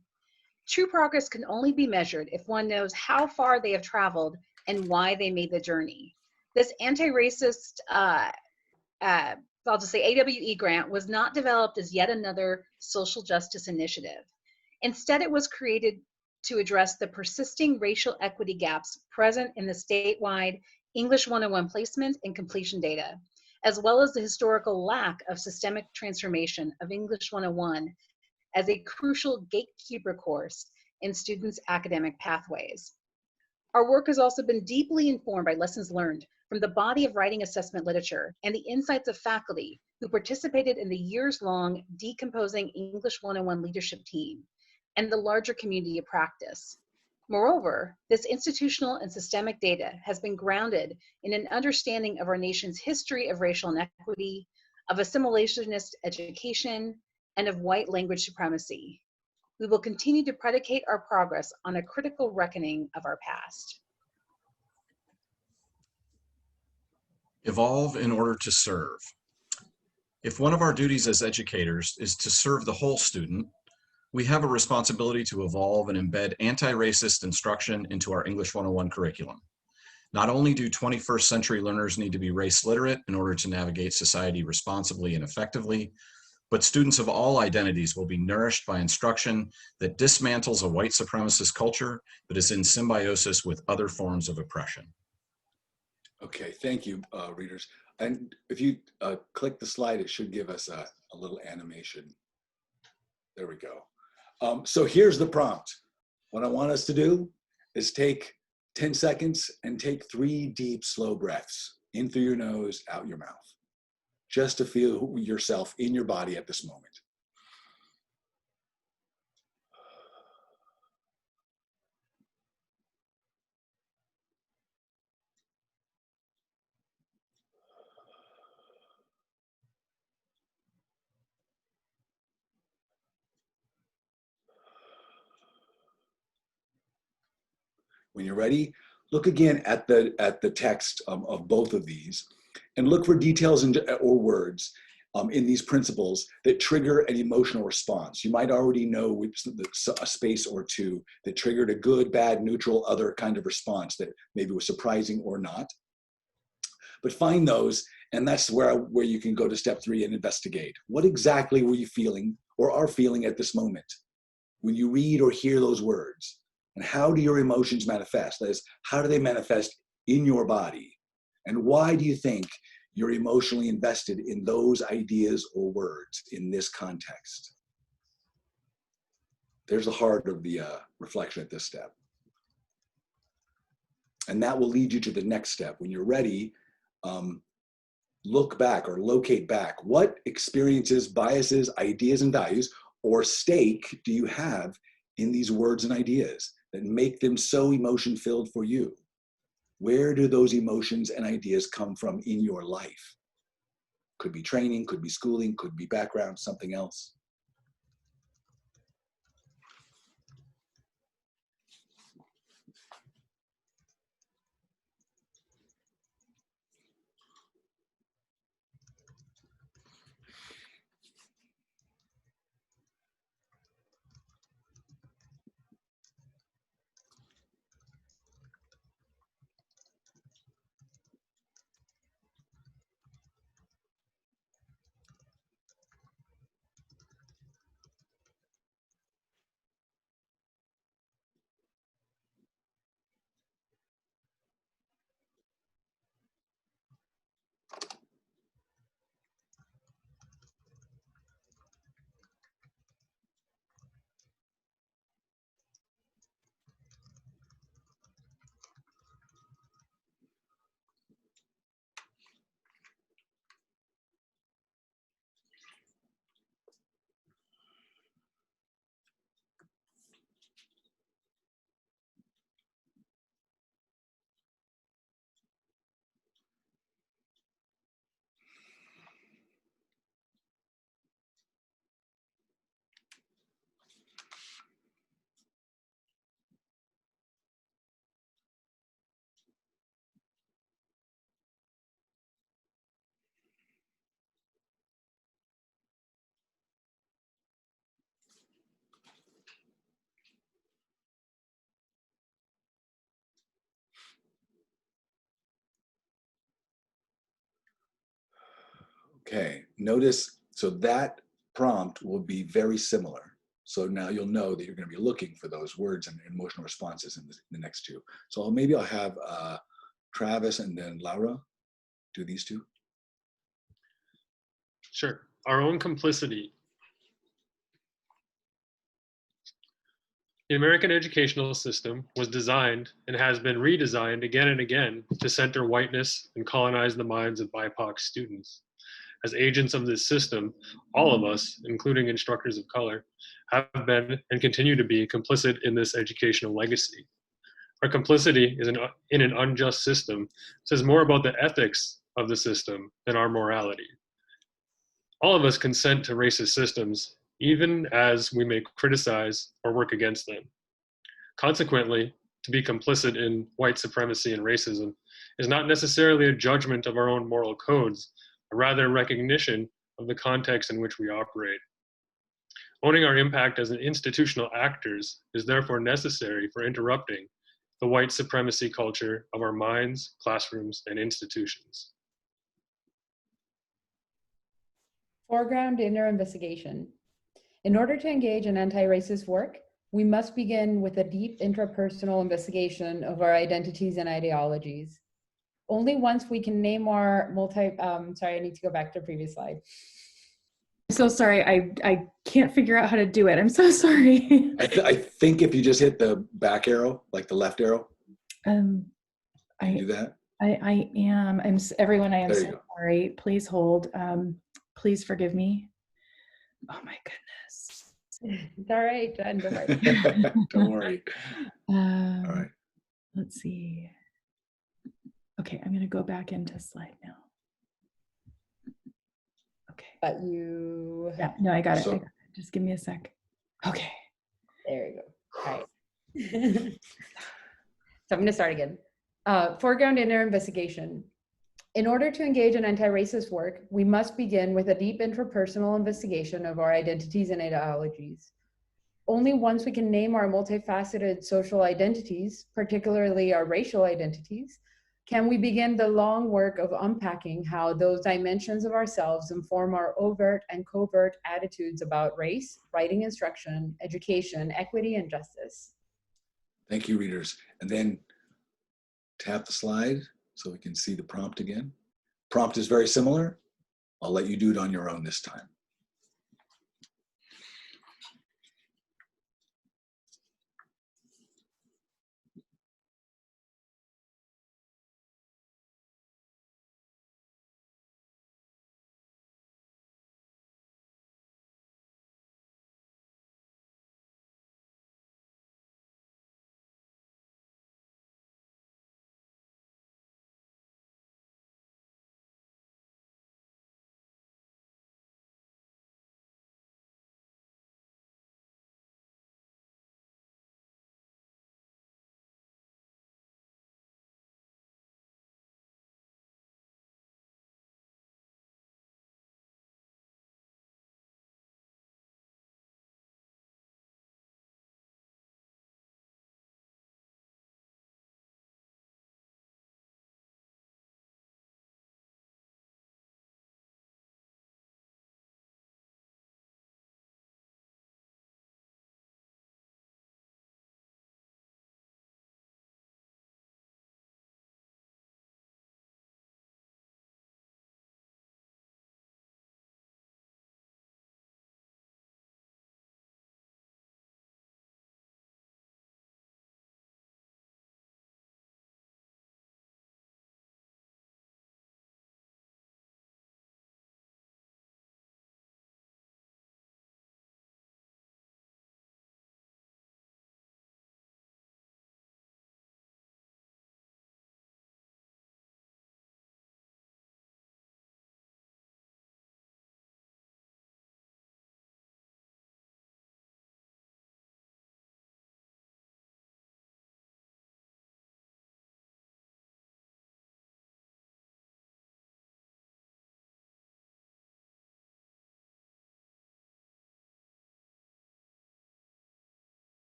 True progress can only be measured if one knows how far they have traveled and why they made the journey. This anti-racist, I'll just say AWE grant was not developed as yet another social justice initiative. Instead, it was created to address the persisting racial equity gaps present in the statewide English 101 placement and completion data, as well as the historical lack of systemic transformation of English 101 as a crucial gatekeeper course in students' academic pathways. Our work has also been deeply informed by lessons learned from the body of writing assessment literature and the insights of faculty who participated in the years-long Decomposing English 101 leadership team and the larger community of practice. Moreover, this institutional and systemic data has been grounded in an understanding of our nation's history of racial inequity, of assimilationist education, and of white language supremacy. We will continue to predicate our progress on a critical reckoning of our past. Evolve in order to serve. If one of our duties as educators is to serve the whole student, we have a responsibility to evolve and embed anti-racist instruction into our English 101 curriculum. Not only do 21st century learners need to be race literate in order to navigate society responsibly and effectively, but students of all identities will be nourished by instruction that dismantles a white supremacist culture that is in symbiosis with other forms of oppression. Okay, thank you, readers. And if you click the slide, it should give us a little animation. There we go. So here's the prompt. What I want us to do is take 10 seconds and take 3 deep, slow breaths in through your nose, out your mouth, just to feel yourself in your body at this moment. When you're ready, look again at the text of both of these and look for details or words in these principles that trigger an emotional response. You might already know a space or two that triggered a good, bad, neutral, other kind of response that maybe was surprising or not. But find those, and that's where you can go to step 3 and investigate. What exactly were you feeling or are feeling at this moment when you read or hear those words? And how do your emotions manifest? That is, how do they manifest in your body? And why do you think you're emotionally invested in those ideas or words in this context? There's the heart of the reflection at this step. And that will lead you to the next step. When you're ready, look back or locate back. What experiences, biases, ideas, and values or stake do you have in these words and ideas that make them so emotion-filled for you? Where do those emotions and ideas come from in your life? Could be training, could be schooling, could be background, something else. Okay, notice, so that prompt will be very similar. So now you'll know that you're going to be looking for those words and emotional responses in the next two. So maybe I'll have Travis and then Laura do these two. Sure. Our own complicity. The American educational system was designed and has been redesigned again and again to center whiteness and colonize the minds of BIPOC students. As agents of this system, all of us, including instructors of color, have been and continue to be complicit in this educational legacy. Our complicity in an unjust system says more about the ethics of the system than our morality. All of us consent to racist systems, even as we may criticize or work against them. Consequently, to be complicit in white supremacy and racism is not necessarily a judgment of our own moral codes, but rather a recognition of the context in which we operate. Owning our impact as an institutional actors is therefore necessary for interrupting the white supremacy culture of our minds, classrooms, and institutions. Foreground inner investigation. In order to engage in anti-racist work, we must begin with a deep intrapersonal investigation of our identities and ideologies. Only once we can name our sorry, I need to go back to the previous slide. I'm so sorry, I can't figure out how to do it. I'm so sorry. I think if you just hit the back arrow, like the left arrow, can you do that? I am. Everyone, I am There you so go. sorry. Please hold. Please forgive me. Oh my goodness. It's all right, Jen, don't worry. Don't worry. All right. Let's see. Okay, I'm going to go back into slide now. Okay. But you... Yeah, no, I got it. So- I got it. Just give me a sec. Okay. There you go. All right. So I'm going to start again. Foreground inner investigation. In order to engage in anti-racist work, we must begin with a deep intrapersonal investigation of our identities and ideologies. Only once we can name our multifaceted social identities, particularly our racial identities, can we begin the long work of unpacking how those dimensions of ourselves inform our overt and covert attitudes about race, writing instruction, education, equity, and justice. Thank you, readers. And then tap the slide so we can see the prompt again. Prompt is very similar. I'll let you do it on your own this time.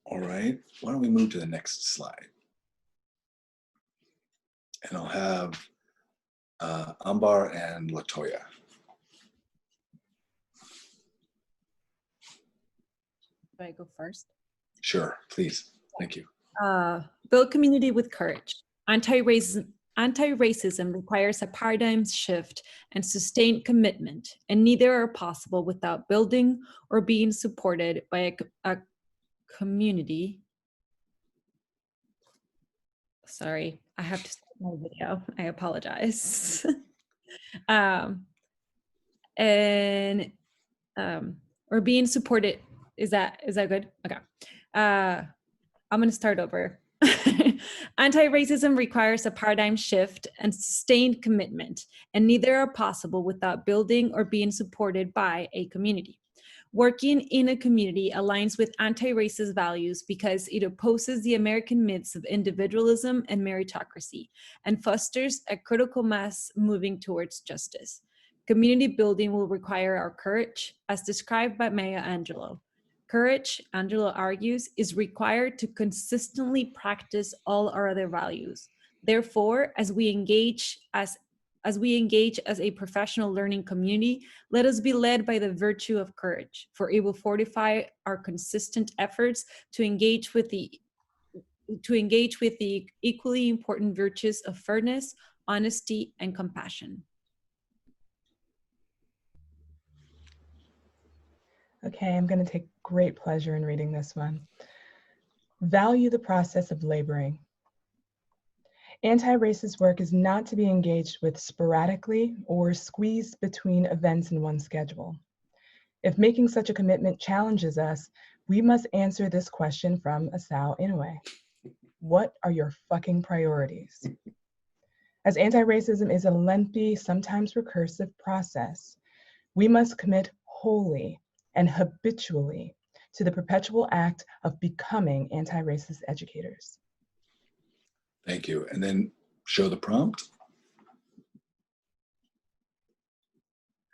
All right, why don't we move to the next slide? And I'll have Ambar and Latoya. Do I go first? Sure, please. Thank you. Build community with courage. Anti-racism requires a paradigm shift and sustained commitment, and neither are possible without building or being supported by a community. Sorry, I have to stop my video. I apologize. And or being supported. Is that good? Okay. I'm going to start over. Anti-racism requires a paradigm shift and sustained commitment, and neither are possible without building or being supported by a community. Working in a community aligns with anti-racist values because it opposes the American myths of individualism and meritocracy and fosters a critical mass moving towards justice. Community building will require our courage, as described by Maya Angelou. Courage, Angelou argues, is required to consistently practice all our other values. Therefore, as we engage as a professional learning community, let us be led by the virtue of courage, for it will fortify our consistent efforts to engage with the equally important virtues of fairness, honesty, and compassion. Okay, I'm going to take great pleasure in reading this one. Value the process of laboring. Anti-racist work is not to be engaged with sporadically or squeezed between events in one's schedule. If making such a commitment challenges us, we must answer this question from Asao Inoue. What are your fucking priorities? As anti-racism is a lengthy, sometimes recursive process, we must commit wholly and habitually to the perpetual act of becoming anti-racist educators. Thank you. And then show the prompt.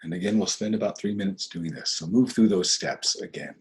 And again, we'll spend about 3 minutes doing this. So move through those steps again.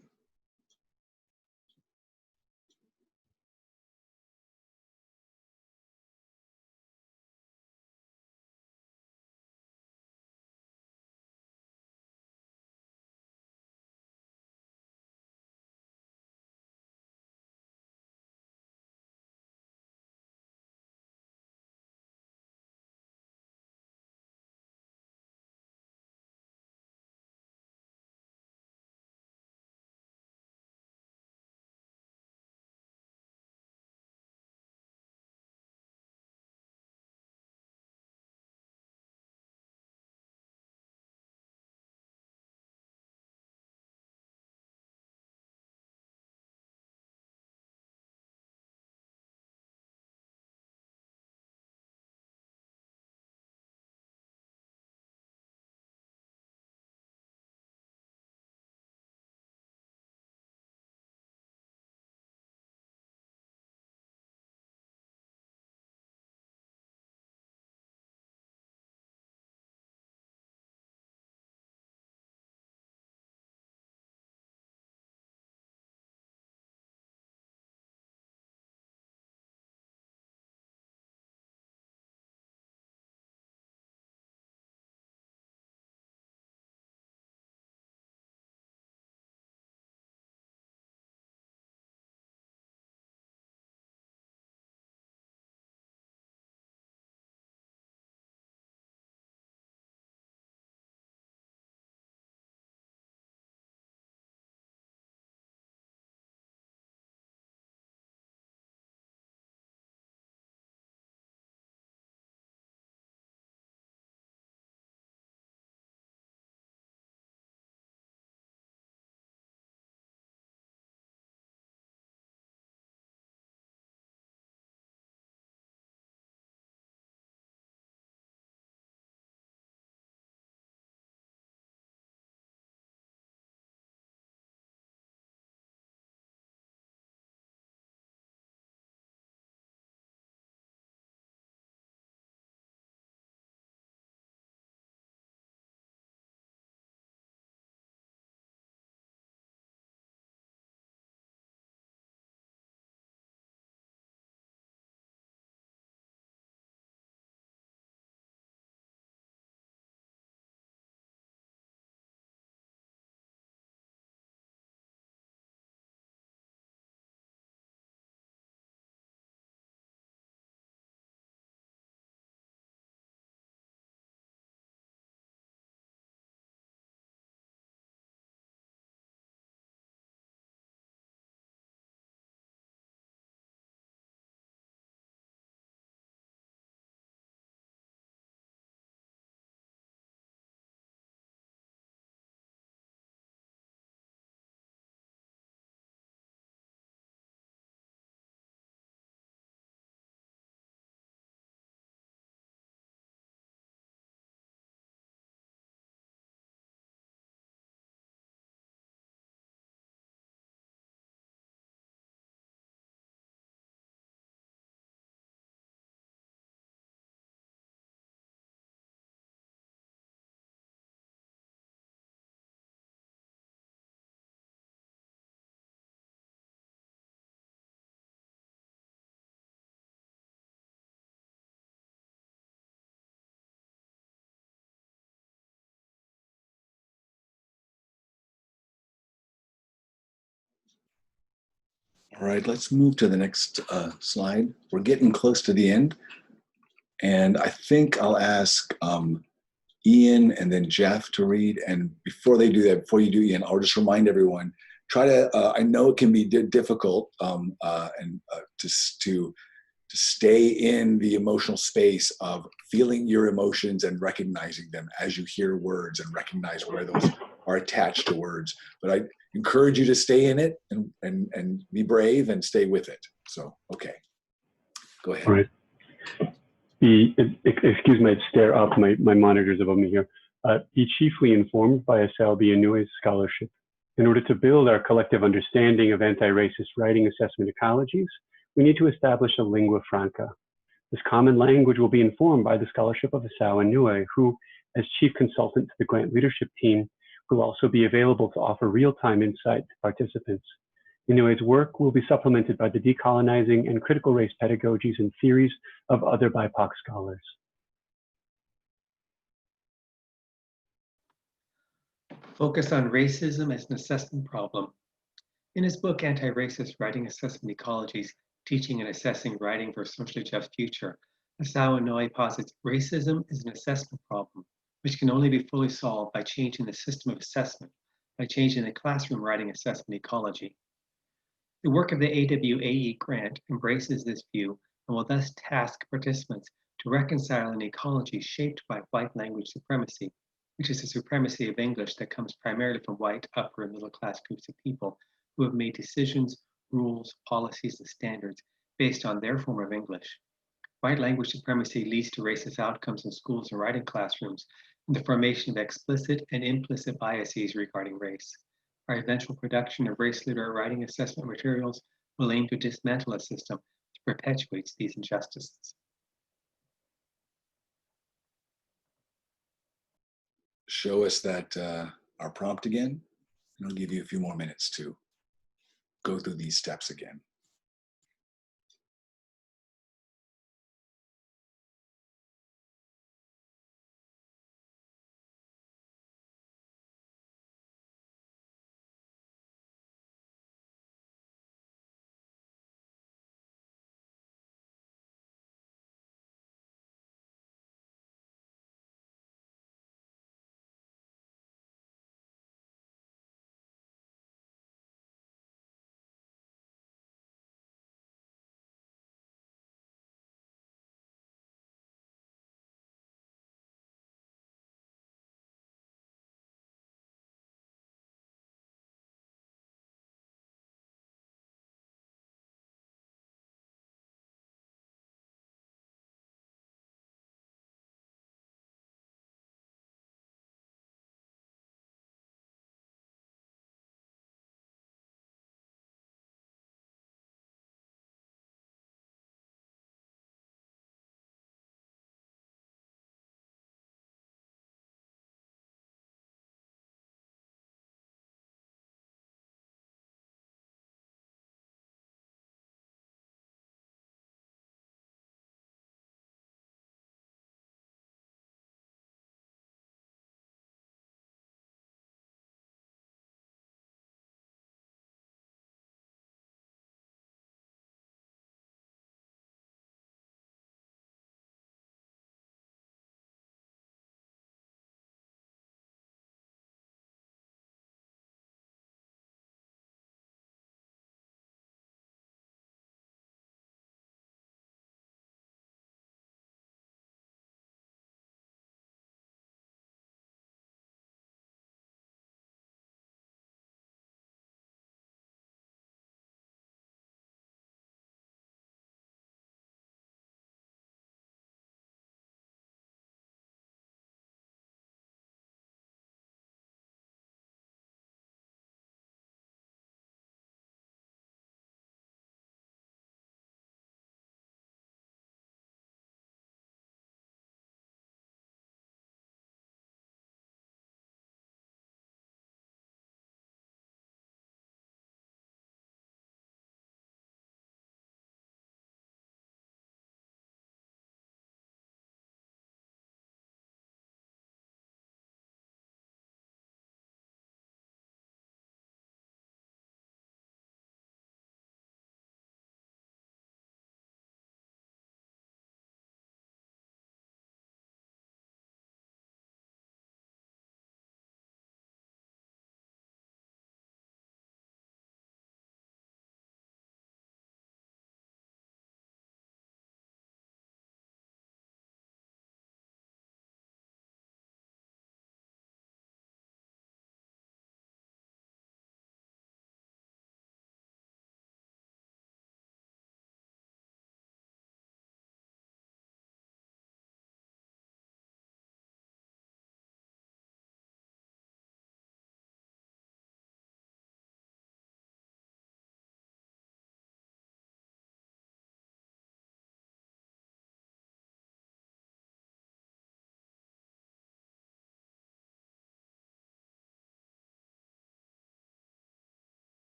All right, let's move to the next slide. We're getting close to the end. And I think I'll ask Ian and then Jeff to read. And before they do that, before you do Ian, I'll just remind everyone, try to, I know it can be difficult to stay in the emotional space of feeling your emotions and recognizing them as you hear words and recognize where those are attached to words. But I encourage you to stay in it and be brave and stay with it. So, okay, go ahead. All right. Excuse my stare up, my monitor's above me here. Be chiefly informed by Asalbi Inui's scholarship. In order to build our collective understanding of anti-racist writing assessment ecologies, we need to establish a lingua franca. This common language will be informed by the scholarship of AWAE Inui, who, as chief consultant to the grant leadership team, will also be available to offer real-time insight to participants. Inui's work will be supplemented by the decolonizing and critical race pedagogies and theories of other BIPOC scholars. Focus on racism as an assessment problem. In his book, Antiracist Writing Assessment Ecologies, Teaching and Assessing Writing for a Socially Just Future, AWAE Inui posits racism is an assessment problem, which can only be fully solved by changing the system of assessment, by changing the classroom writing assessment ecology. The work of the AWAE grant embraces this view and will thus task participants to reconcile an ecology shaped by white language supremacy, which is the supremacy of English that comes primarily from white upper and middle class groups of people who have made decisions, rules, policies, and standards based on their form of English. White language supremacy leads to racist outcomes in schools and writing classrooms and the formation of explicit and implicit biases regarding race. Our eventual production of race literate writing assessment materials will aim to dismantle a system that perpetuates these injustices. Show us that our prompt again, and I'll give you a few more minutes to go through these steps again.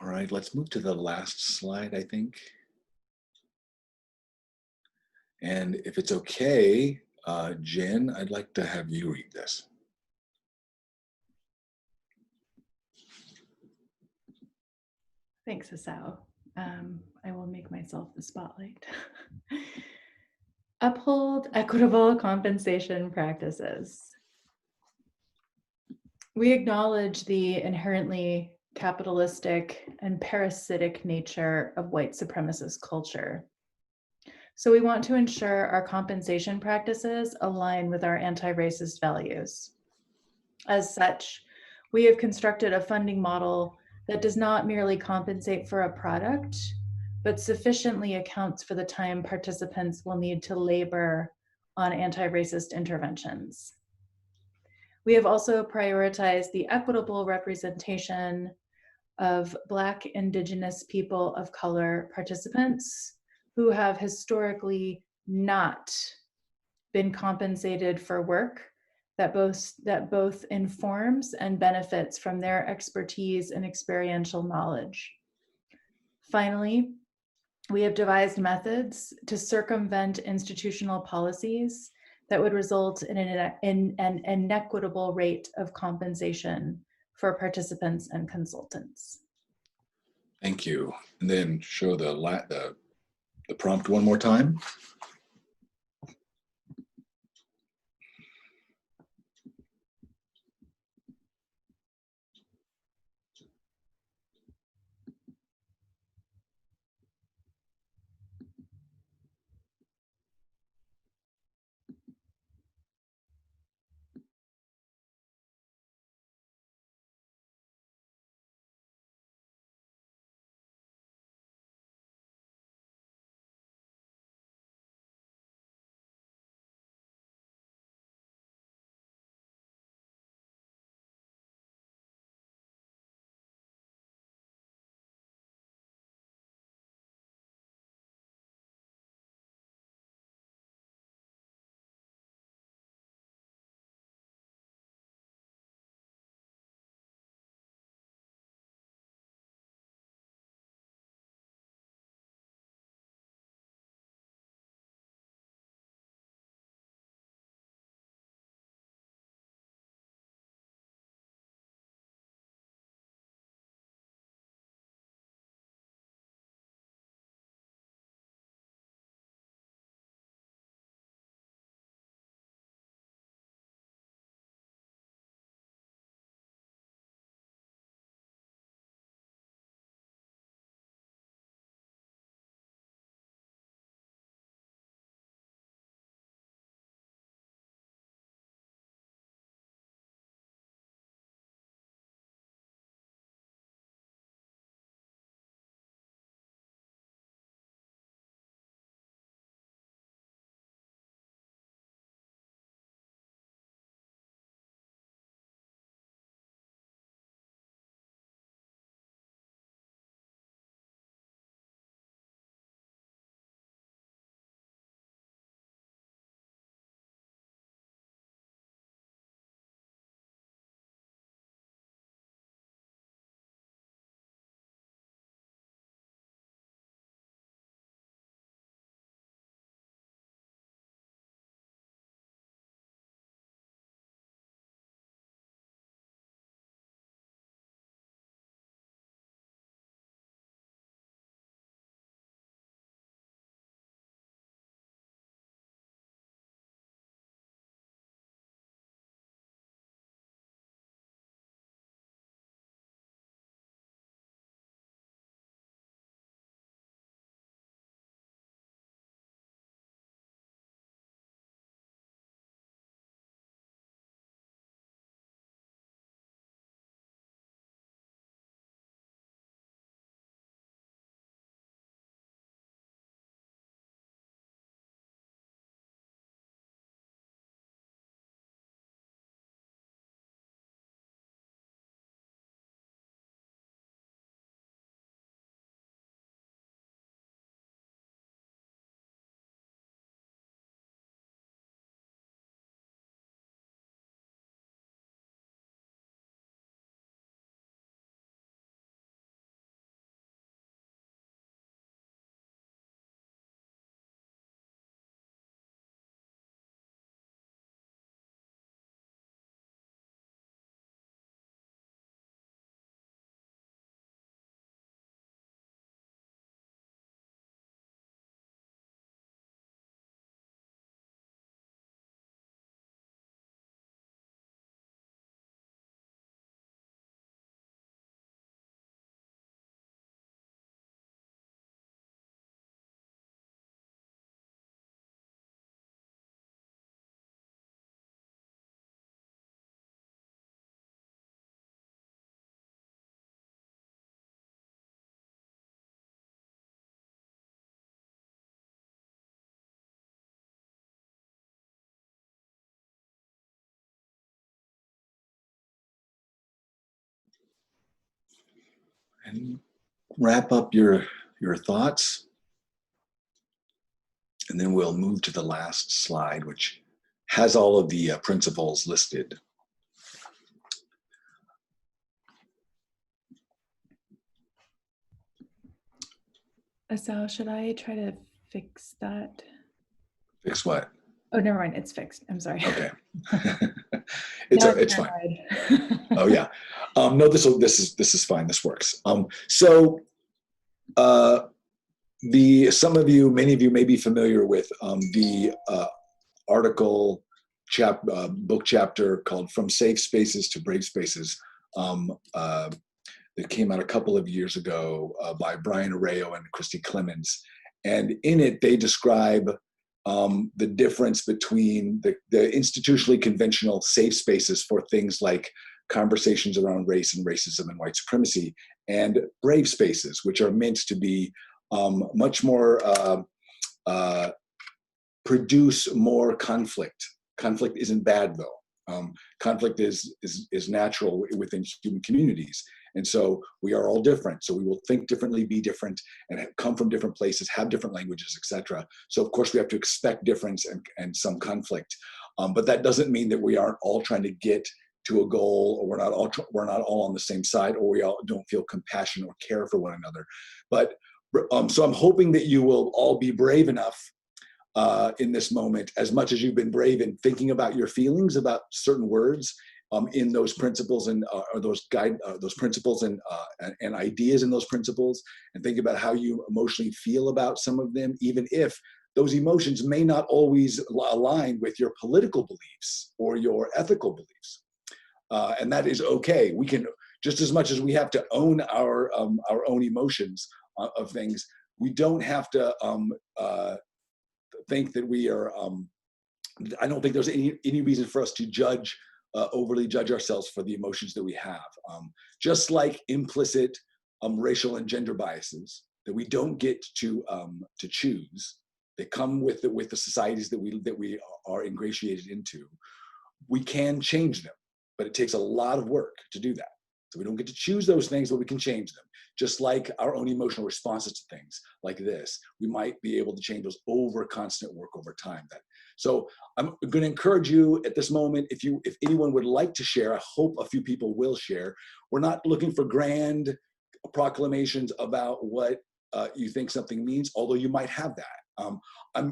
All right, let's move to the last slide, I think. And if it's okay, Jen, I'd like to have you read this. Thanks, Asao. I will make myself the spotlight. Uphold equitable compensation practices. We acknowledge the inherently capitalistic and parasitic nature of white supremacist culture. So we want to ensure our compensation practices align with our anti-racist values. As such, we have constructed a funding model that does not merely compensate for a product, but sufficiently accounts for the time participants will need to labor on anti-racist interventions. We have also prioritized the equitable representation of Black, Indigenous, people of color participants who have historically not been compensated for work that both informs and benefits from their expertise and experiential knowledge. Finally, we have devised methods to circumvent institutional policies that would result in an inequitable rate of compensation for participants and consultants. Thank you. And then show the prompt one more time. And wrap up your thoughts. And then we'll move to the last slide, which has all of the principles listed. Asal, should I try to fix that? Fix what? Oh, never mind. It's fixed. I'm sorry. Okay. Now it's fine. paranoid. Oh yeah. No, this is fine. This works. So some of you, many of you may be familiar with the article book chapter called "From Safe Spaces to Brave Spaces" that came out a couple of years ago by Brian Arreo and Christy Clemens. And in it, they describe the difference between the institutionally conventional safe spaces for things like conversations around race and racism and white supremacy, and brave spaces, which are meant to be much more, produce more conflict. Conflict isn't bad though. Conflict is natural within human communities. And so we are all different. So we will think differently, be different, and come from different places, have different languages, etc. So of course we have to expect difference and some conflict. But that doesn't mean that we aren't all trying to get to a goal, or we're not all on the same side, or we all don't feel compassion or care for one another. But so I'm hoping that you will all be brave enough in this moment, as much as you've been brave in thinking about your feelings about certain words in those principles and those principles and ideas in those principles, and think about how you emotionally feel about some of them, even if those emotions may not always align with your political beliefs or your ethical beliefs. And that is okay. We can, just as much as we have to own our own emotions of things, we don't have to think that we are, I don't think there's any reason for us to overly judge ourselves for the emotions that we have. Just like implicit racial and gender biases that we don't get to choose, they come with the societies that we are ingratiated into. We can change them, but it takes a lot of work to do that. So we don't get to choose those things, but we can change them. Just like our own emotional responses to things like this, we might be able to change those over constant work over time. So I'm going to encourage you at this moment, if anyone would like to share, I hope a few people will share. We're not looking for grand proclamations about what you think something means, although you might have that.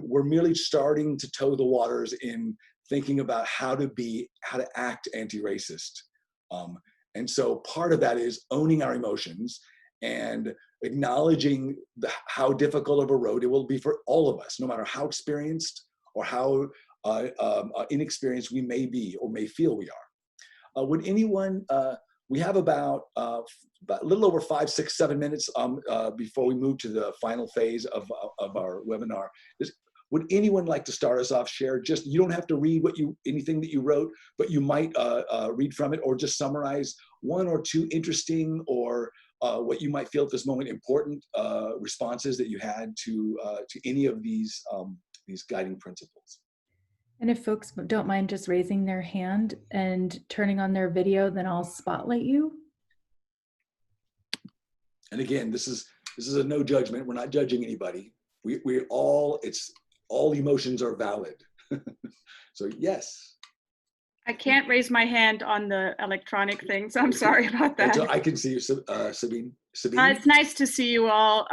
We're merely starting to toe the waters in thinking about how to act anti-racist. And so part of that is owning our emotions and acknowledging how difficult of a road it will be for all of us, no matter how experienced or how inexperienced we may be or may feel we are. Would anyone, we have about a little over 5, 6, 7 minutes before we move to the final phase of our webinar. Would anyone like to start us off? Share, just, you don't have to read anything that you wrote, but you might read from it, or just summarize 1 or 2 interesting or what you might feel at this moment important responses that you had to any of these guiding principles. And if folks don't mind just raising their hand and turning on their video, then I'll spotlight you. And again, this is a no judgment. We're not judging anybody. All emotions are valid. So yes. I can't raise my hand on the electronic thing, so I'm sorry about that. I can see you, Sabine. It's nice to see you all.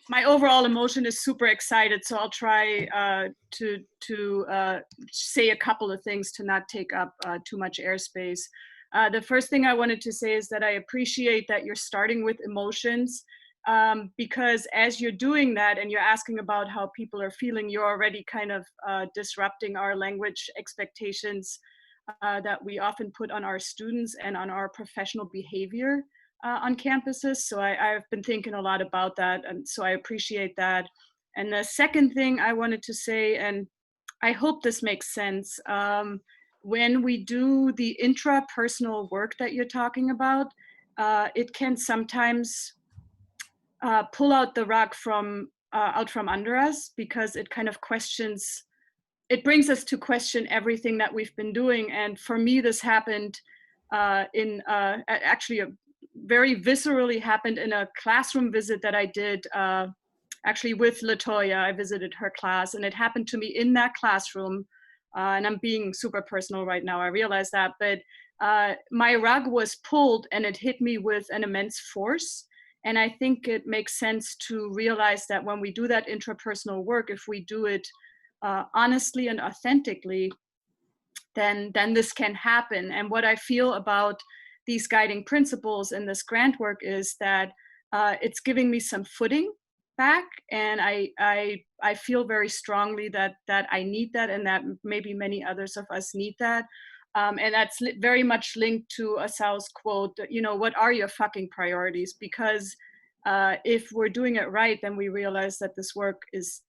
My overall emotion is super excited, so I'll try to say a couple of things to not take up too much airspace. The first thing I wanted to say is that I appreciate that you're starting with emotions, because as you're doing that and you're asking about how people are feeling, you're already kind of disrupting our language expectations that we often put on our students and on our professional behavior on campuses. So I've been thinking a lot about that, and so I appreciate that. And the second thing I wanted to say, and I hope this makes sense, when we do the intrapersonal work that you're talking about, it can sometimes pull out the rug out from under us, because it kind of questions, it brings us to question everything that we've been doing. And for me, this happened in actually very viscerally happened in a classroom visit that I did actually with Latoya. I visited her class, and it happened to me in that classroom. And I'm being super personal right now, I realize that, but my rug was pulled and it hit me with an immense force. And I think it makes sense to realize that when we do that intrapersonal work, if we do it honestly and authentically, then this can happen. And what I feel about these guiding principles and this grant work is that it's giving me some footing back, and I feel very strongly that I need that, and that maybe many others of us need that. And that's very much linked to Asao's quote, you know, what are your fucking priorities? Because if we're doing it right, then we realize that this work is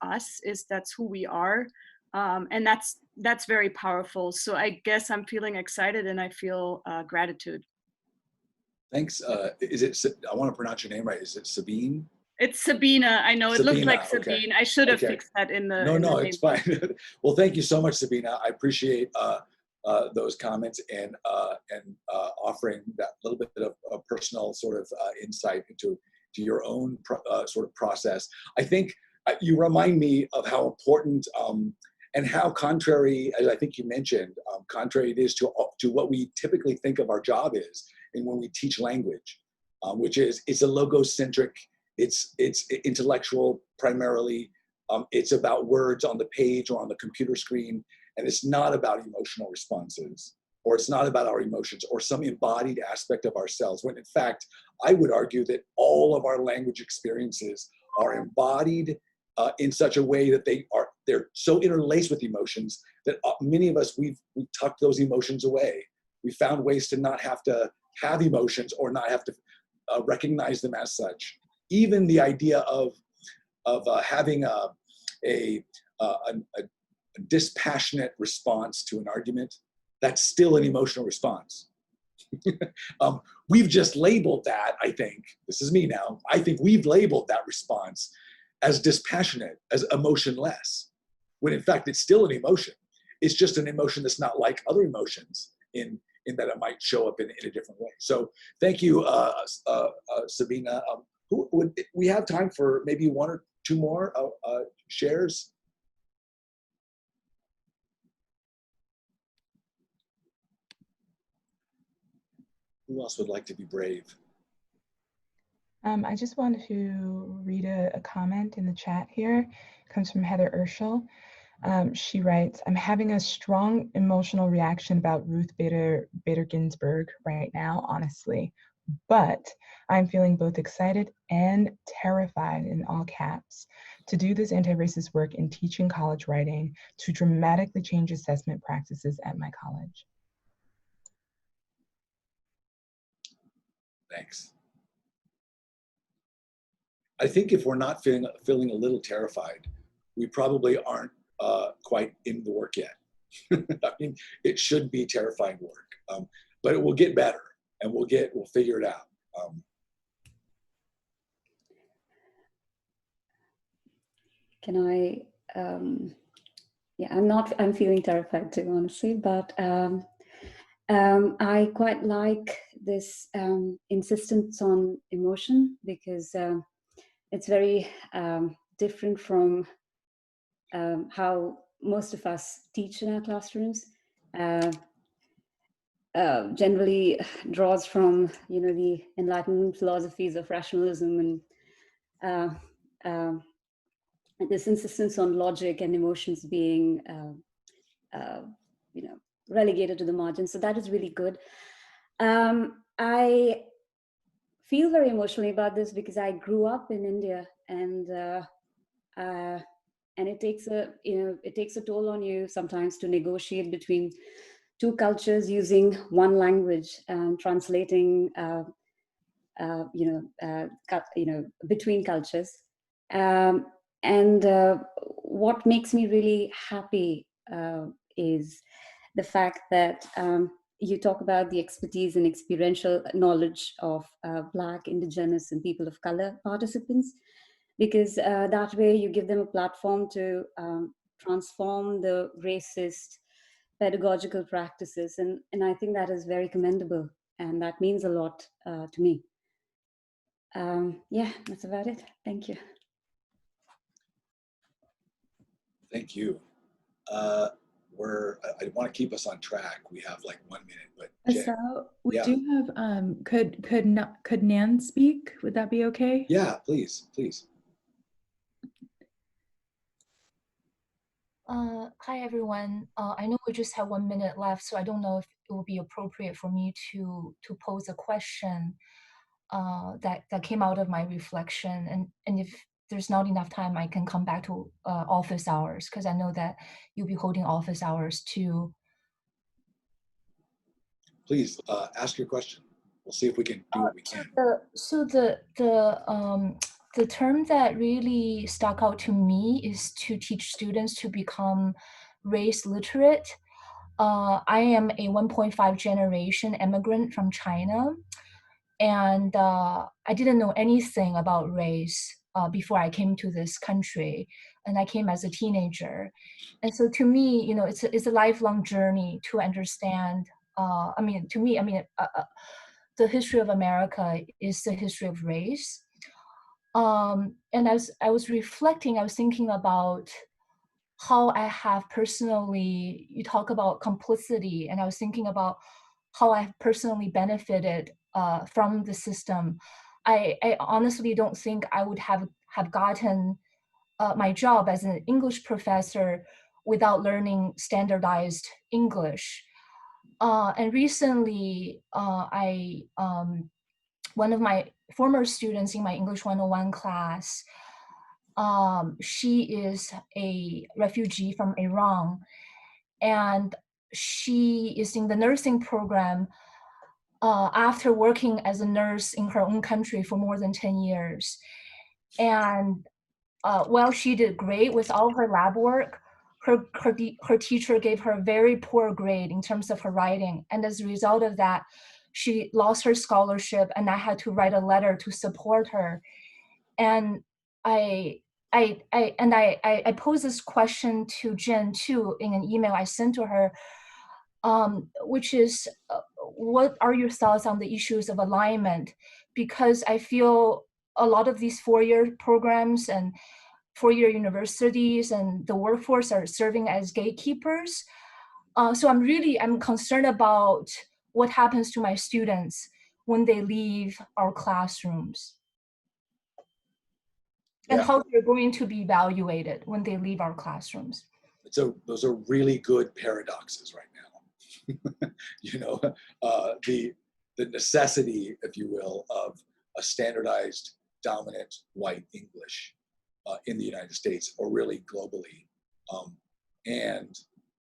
us, that's who we are. And that's very powerful. So I guess I'm feeling excited, and I feel gratitude. Thanks. Is it, I want to pronounce your name right. Is it Sabine? It's Sabina. I know it Sabina, looked like okay. Sabine. I should have Okay. fixed that in the No, in the no, name. it's fine. Well, thank you so much, Sabina. I appreciate those comments and offering that little bit of personal sort of insight into your own sort of process. I think you remind me of how important and how contrary, as I think you mentioned, contrary it is to what we typically think of our job is, and when we teach language, which is it's a logocentric, it's intellectual primarily. It's about words on the page or on the computer screen, and it's not about emotional responses, or it's not about our emotions or some embodied aspect of ourselves, when in fact, I would argue that all of our language experiences are embodied in such a way that they're so interlaced with emotions that many of us, we've tucked those emotions away. We found ways to not have to have emotions or not have to recognize them as such. Even the idea of having a dispassionate response to an argument, that's still an emotional response. We've just labeled that, I think, this is me now, I think we've labeled that response as dispassionate, as emotionless, when in fact it's still an emotion. It's just an emotion that's not like other emotions in that it might show up in a different way. So thank you, Sabina. We have time for maybe one or two more shares? Who else would like to be brave? I just wanted to read a comment in the chat here. It comes from Heather Urschel. She writes, I'm having a strong emotional reaction about Ruth Bader Ginsburg right now, honestly. But I'm feeling both excited and terrified, in all caps, to do this anti-racist work in teaching college writing to dramatically change assessment practices at my college. Thanks. I think if we're not feeling a little terrified, we probably aren't quite in the work yet. I mean, it should be terrifying work, but it will get better, and we'll figure it out. Can I? Yeah, I'm feeling terrified too, honestly, but I quite like this insistence on emotion, because it's very different from how most of us teach in our classrooms. Generally draws from, you know, the Enlightenment philosophies of rationalism and this insistence on logic and emotions being, you know, relegated to the margins. So that is really good. I feel very emotionally about this because I grew up in India, and it takes a toll on you sometimes to negotiate between two cultures using one language and translating, between cultures. What makes me really happy is the fact that you talk about the expertise and experiential knowledge of Black, Indigenous, and people of color participants, because that way you give them a platform to transform the racist pedagogical practices. And I think that is very commendable. And that means a lot to me. Yeah, that's about it. Thank you. Thank you. I want to keep us on track. We have like 1 minute, but Jen, So we yeah. do have, could Nan speak? Would that be okay? Yeah, please, please. Hi everyone. I know we just have 1 minute left, so I don't know if it would be appropriate for me to pose a question that came out of my reflection, and if there's not enough time, I can come back to office hours, because I know that you'll be holding office hours too. Please ask your question. We'll see if we can do what we can. The term that really stuck out to me is to teach students to become race literate. I am a 1.5 generation immigrant from China, and I didn't know anything about race before I came to this country, and I came as a teenager. And so to me, you know, it's a lifelong journey to understand. The history of America is the history of race. And as I was reflecting, I was thinking about how I have personally, you talk about complicity, and I was thinking about how I have personally benefited from the system. I honestly don't think I would have gotten my job as an English professor without learning standardized English. And recently, one of my former students in my English 101 class, she is a refugee from Iran, and she is in the nursing program after working as a nurse in her own country for more than 10 years. And while she did great with all her lab work, her teacher gave her a very poor grade in terms of her writing. And as a result of that, she lost her scholarship, and I had to write a letter to support her. And I posed this question to Jen too in an email I sent to her, which is, what are your thoughts on the issues of alignment? Because I feel a lot of these four-year programs and four-year universities and the workforce are serving as gatekeepers. So I'm concerned about what happens to my students when they leave our classrooms. And how they're going to be evaluated when they leave our classrooms. So those are really good paradoxes right now. You know, the necessity, if you will, of a standardized dominant white English in the United States, or really globally, and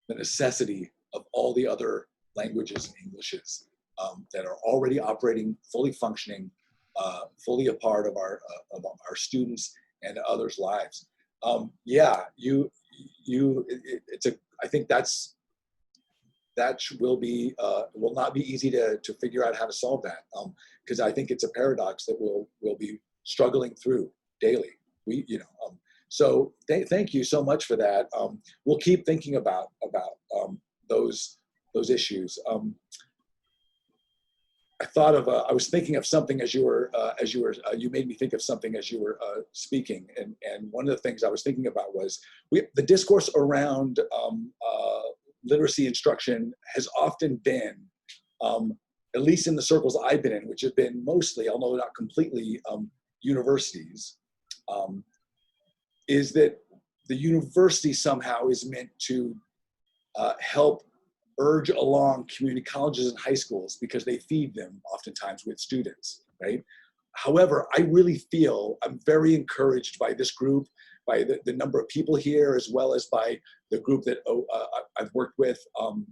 the necessity of all the other languages and Englishes that are already operating, fully functioning, fully a part of our students and others' lives. I think that will not be easy to figure out how to solve that, because I think it's a paradox that we'll be struggling through daily. So thank you so much for that. We'll keep thinking about those issues. I was thinking of something as you made me think of something as you were speaking, and one of the things I was thinking about was the discourse around literacy instruction has often been, at least in the circles I've been in, which have been mostly, although not completely, universities, is that the university somehow is meant to help urge along community colleges and high schools because they feed them oftentimes with students, right? However, I really feel I'm very encouraged by this group, by the number of people here, as well as by the group that I've worked with on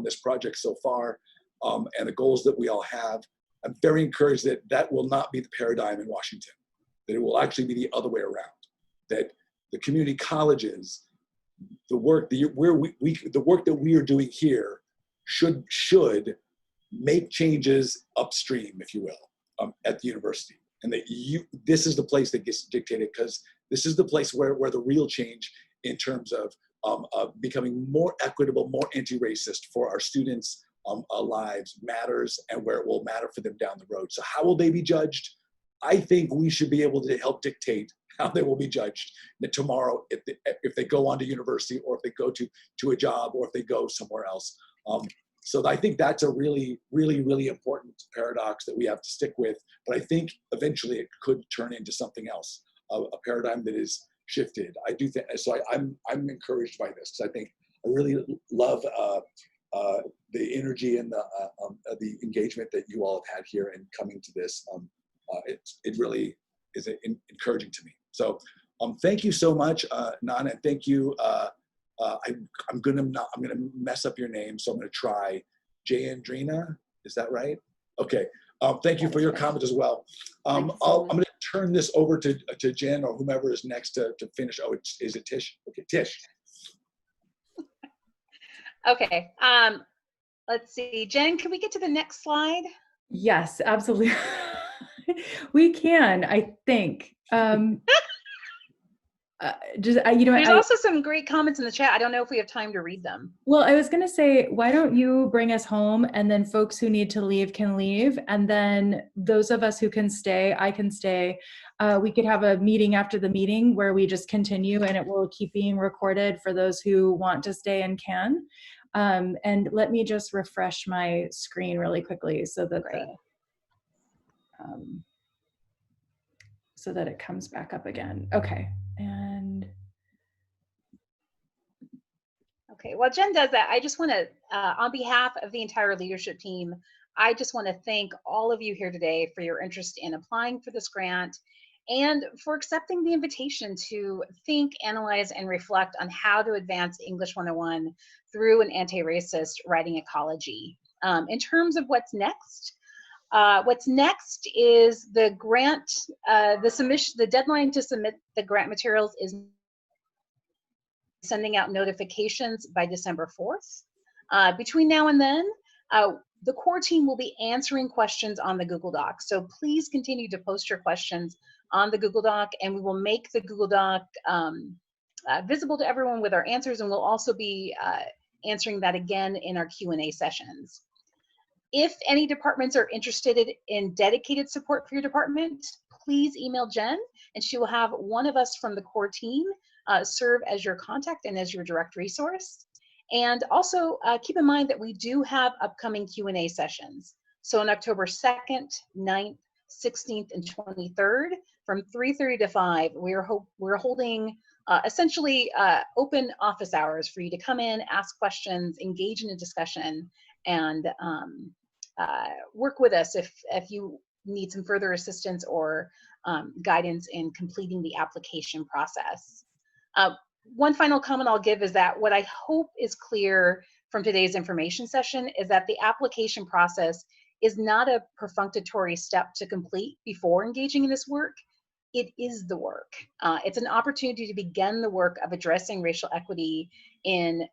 this project so far, and the goals that we all have. I'm very encouraged that that will not be the paradigm in Washington, that it will actually be the other way around, that the community colleges, the work that we are doing here should make changes upstream, if you will, at the university, and that this is the place that gets dictated, because this is the place where the real change in terms of becoming more equitable, more anti-racist for our students lives matters and where it will matter for them down the road. So how will they be judged? I think we should be able to help dictate how they will be judged tomorrow if they go on to university, or if they go to a job, or if they go somewhere else. So I think that's a really, really, really important paradox that we have to stick with. But I think eventually it could turn into something else, a paradigm that is shifted. I do think so. I'm encouraged by this, because I think I really love the energy and the engagement that you all have had here in coming to this. It really is encouraging to me. So thank you so much, Nana, and thank you. I'm gonna mess up your name, so I'm gonna try. Jayandrina, is that right? Okay. Thank you for your comment as well. I'm gonna turn this over to Jen or whomever is next to finish. Oh, is it Tish? Okay, Tish. Okay. Let's see, Jen, can we get to the next slide? Yes, absolutely. We can, I think. There's also some great comments in the chat. I don't know if we have time to read them. Well, I was going to say, why don't you bring us home, and then folks who need to leave can leave. And then those of us who can stay, I can stay. We could have a meeting after the meeting where we just continue, and it will keep being recorded for those who want to stay and can. And let me just refresh my screen really quickly so that so that it comes back up again. Okay. And okay, while Jen does that, I just want to, on behalf of the entire leadership team, I just want to thank all of you here today for your interest in applying for this grant, and for accepting the invitation to think, analyze, and reflect on how to advance English 101 through an anti-racist writing ecology. In terms of what's next is the grant, the deadline to submit the grant materials is sending out notifications by December 4th. Between now and then, the core team will be answering questions on the Google Doc. So please continue to post your questions on the Google Doc, and we will make the Google Doc visible to everyone with our answers, and we'll also be answering that again in our Q&A sessions. If any departments are interested in dedicated support for your department, please email Jen, and she will have one of us from the core team serve as your contact and as your direct resource. And also keep in mind that we do have upcoming Q&A sessions. So on October 2nd, 9th, 16th, and 23rd, from 3:30 to 5, we're holding essentially open office hours for you to come in, ask questions, engage in a discussion, and work with us if you need some further assistance or guidance in completing the application process. One final comment I'll give is that what I hope is clear from today's information session is that the application process is not a perfunctory step to complete before engaging in this work. It is the work. It's an opportunity to begin the work of addressing racial equity in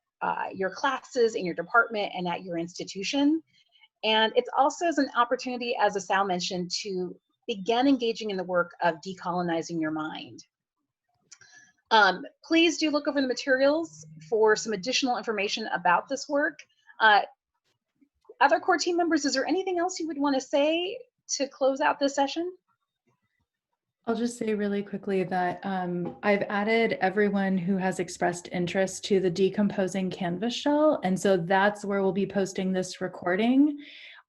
your classes, in your department, and at your institution. And it's also as an opportunity, as Asal mentioned, to begin engaging in the work of decolonizing your mind. Please do look over the materials for some additional information about this work. Other core team members, is there anything else you would want to say to close out this session? I'll just say really quickly that I've added everyone who has expressed interest to the Decomposing Canvas shell. And so that's where we'll be posting this recording.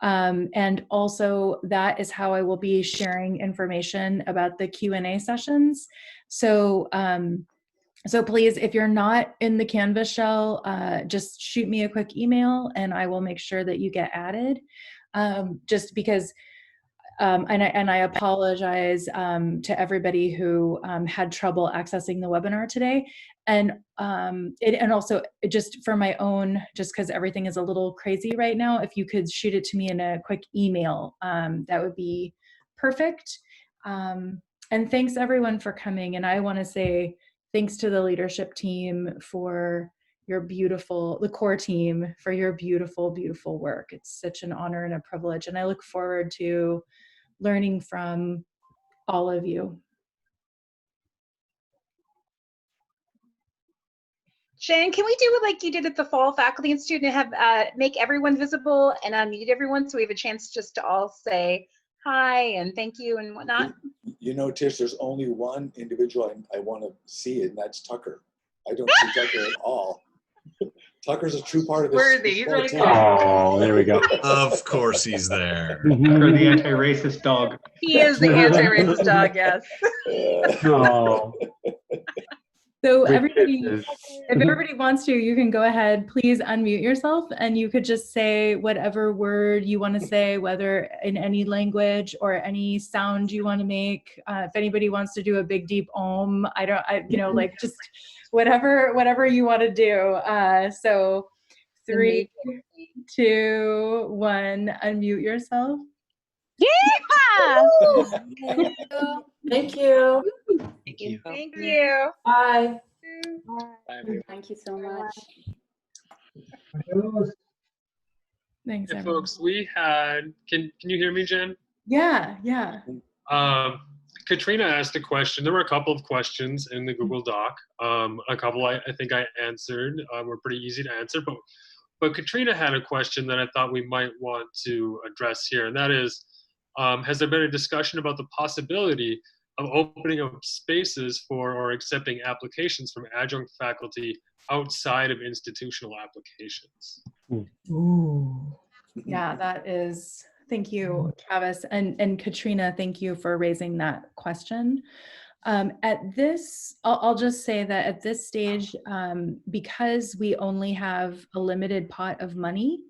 And also that is how I will be sharing information about the Q&A sessions. So, so please, if you're not in the Canvas shell, just shoot me a quick email and I will make sure that you get added. Just because and I apologize to everybody who had trouble accessing the webinar today. And also just for my own, just because everything is a little crazy right now, if you could shoot it to me in a quick email, that would be perfect. And thanks everyone for coming. And I want to say thanks to the leadership team for your beautiful, the core team for your beautiful, beautiful work. It's such an honor and a privilege. And I look forward to learning from all of you. Shane, can we do it like you did at the Fall Faculty Institute and have make everyone visible and unmute everyone so we have a chance just to all say hi and thank you and whatnot? You know, Tish, there's only one individual I want to see, and that's Tucker. I don't see Tucker at all. Tucker's a true part of this. Worthy, he's right team. there. Oh, there we go. Of course he's there. Or the anti-racist dog. He is the anti-racist dog, yes. Oh. So Great everybody, kisses. if everybody wants to, you can go ahead, please unmute yourself and you could just say whatever word you want to say, whether in any language or any sound you want to make. If anybody wants to do a big deep om, you know, like just whatever you want to do. So 3, 2, 1, unmute yourself. Yeah! Thank you. Thank you. Thank you. Bye. Thank you so much. Thanks, Hey, everyone. folks, we had, can you hear me, Jen? Yeah. Katrina asked a question. There were a couple of questions in the Google Doc. A couple I think I answered were pretty easy to answer, but Katrina had a question that I thought we might want to address here, and that is, has there been a discussion about the possibility of opening up spaces for or accepting applications from adjunct faculty outside of institutional applications? Ooh. Yeah, that is, thank you, Travis. And Katrina, thank you for raising that question. I'll just say that at this stage, because we only have a limited pot of money,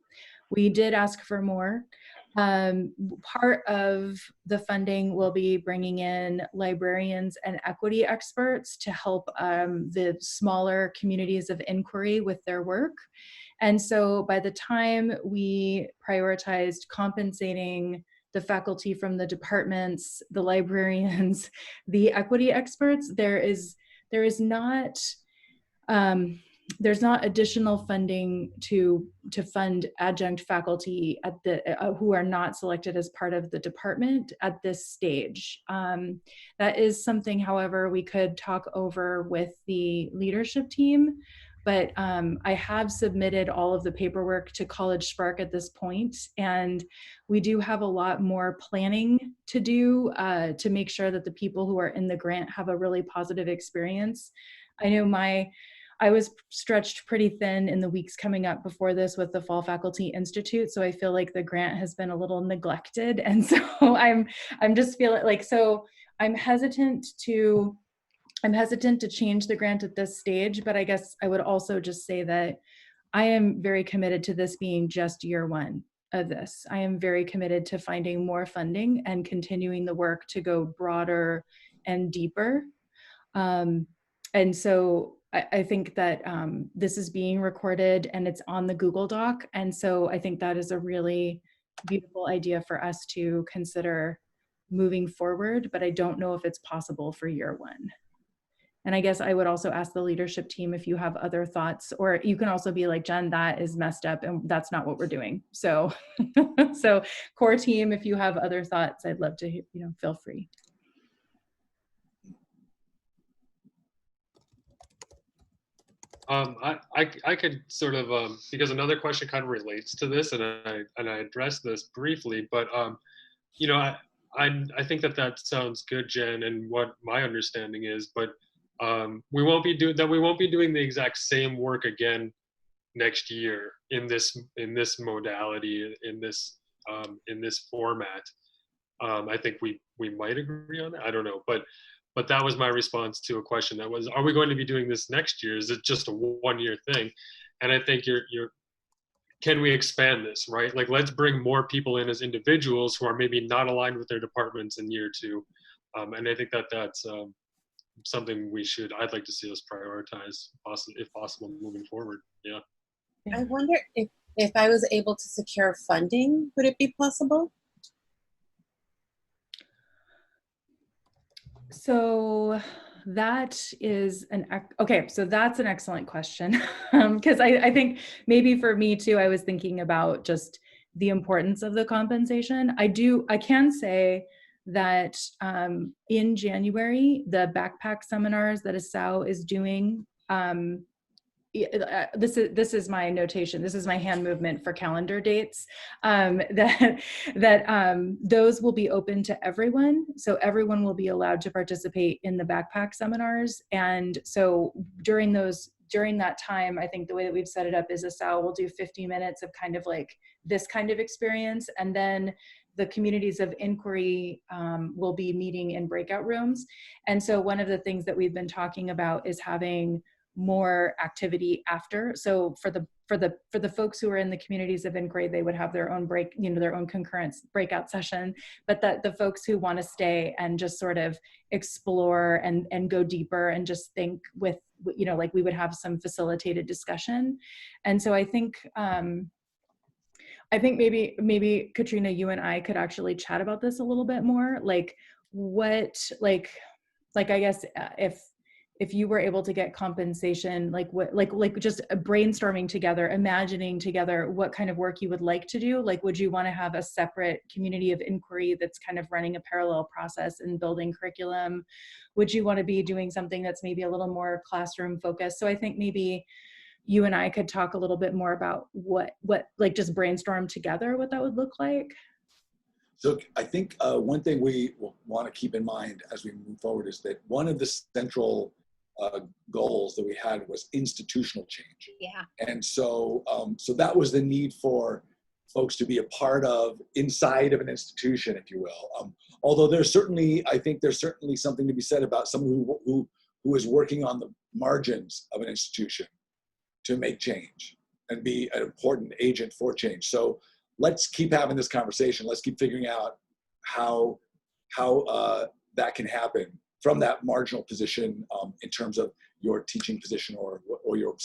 we did ask for more. Part of the funding will be bringing in librarians and equity experts to help the smaller communities of inquiry with their work. And so by the time we prioritized compensating the faculty from the departments, the librarians, the equity experts, there's not additional funding to fund adjunct faculty at who are not selected as part of the department at this stage. That is something, however, we could talk over with the leadership team, but I have submitted all of the paperwork to College Spark at this point, and we do have a lot more planning to do to make sure that the people who are in the grant have a really positive experience. I know I was stretched pretty thin in the weeks coming up before this with the Fall Faculty Institute, so I feel like the grant has been a little neglected, and so I'm just feeling like, so I'm hesitant to change the grant at this stage, but I guess I would also just say that I am very committed to this being just year one of this. I am very committed to finding more funding and continuing the work to go broader and deeper. And so I think that this is being recorded and it's on the Google Doc. And so I think that is a really beautiful idea for us to consider moving forward, but I don't know if it's possible for year one. And I guess I would also ask the leadership team if you have other thoughts, or you can also be like, Jen, that is messed up and that's not what we're doing. So, so core team, if you have other thoughts, I'd love to, feel free. I could sort of, because another question kind of relates to this, and I addressed this briefly, but I think that sounds good, Jen, and what my understanding is, but we won't be doing the exact same work again next year in this modality, in this format. I think we might agree on that. I don't know, but that was my response to a question that was, are we going to be doing this next year? Is it just a one-year thing? And I think can we expand this, right? Like, let's bring more people in as individuals who are maybe not aligned with their departments in year two. And I think that's something I'd like to see us prioritize, if possible, moving forward. Yeah. I wonder if I was able to secure funding, would it be possible? So that is so that's an excellent question. Because I think maybe for me too, I was thinking about just the importance of the compensation. I can say that in January, the backpack seminars that ASAO is doing, this is my notation. This is my hand movement for calendar dates. Those will be open to everyone, so everyone will be allowed to participate in the backpack seminars. And so during that time, I think the way that we've set it up is ASAL will do 50 minutes of kind of like this kind of experience, and then the communities of inquiry will be meeting in breakout rooms. And so one of the things that we've been talking about is having more activity after. So for the folks who are in the communities of inquiry, they would have their own their own concurrent breakout session, but that the folks who want to stay and just sort of explore and go deeper and just think with, like we would have some facilitated discussion. And so I think maybe Katrina, you and I could actually chat about this a little bit more. Like what, like I guess if you were able to get compensation, like what, like just brainstorming together, imagining together what kind of work you would like to do. Like, would you want to have a separate community of inquiry that's kind of running a parallel process and building curriculum? Would you want to be doing something that's maybe a little more classroom focused? So I think maybe you and I could talk a little bit more about what like just brainstorm together what that would look like. So I think one thing we want to keep in mind as we move forward is that one of the central goals that we had was institutional change. Yeah. And so, so that was the need for folks to be a part of inside of an institution, if you will. Although there's certainly, I think there's certainly something to be said about someone who is working on the margins of an institution to make change and be an important agent for change. So let's keep having this conversation. Let's keep figuring out how that can happen from that marginal position in terms of your teaching position or your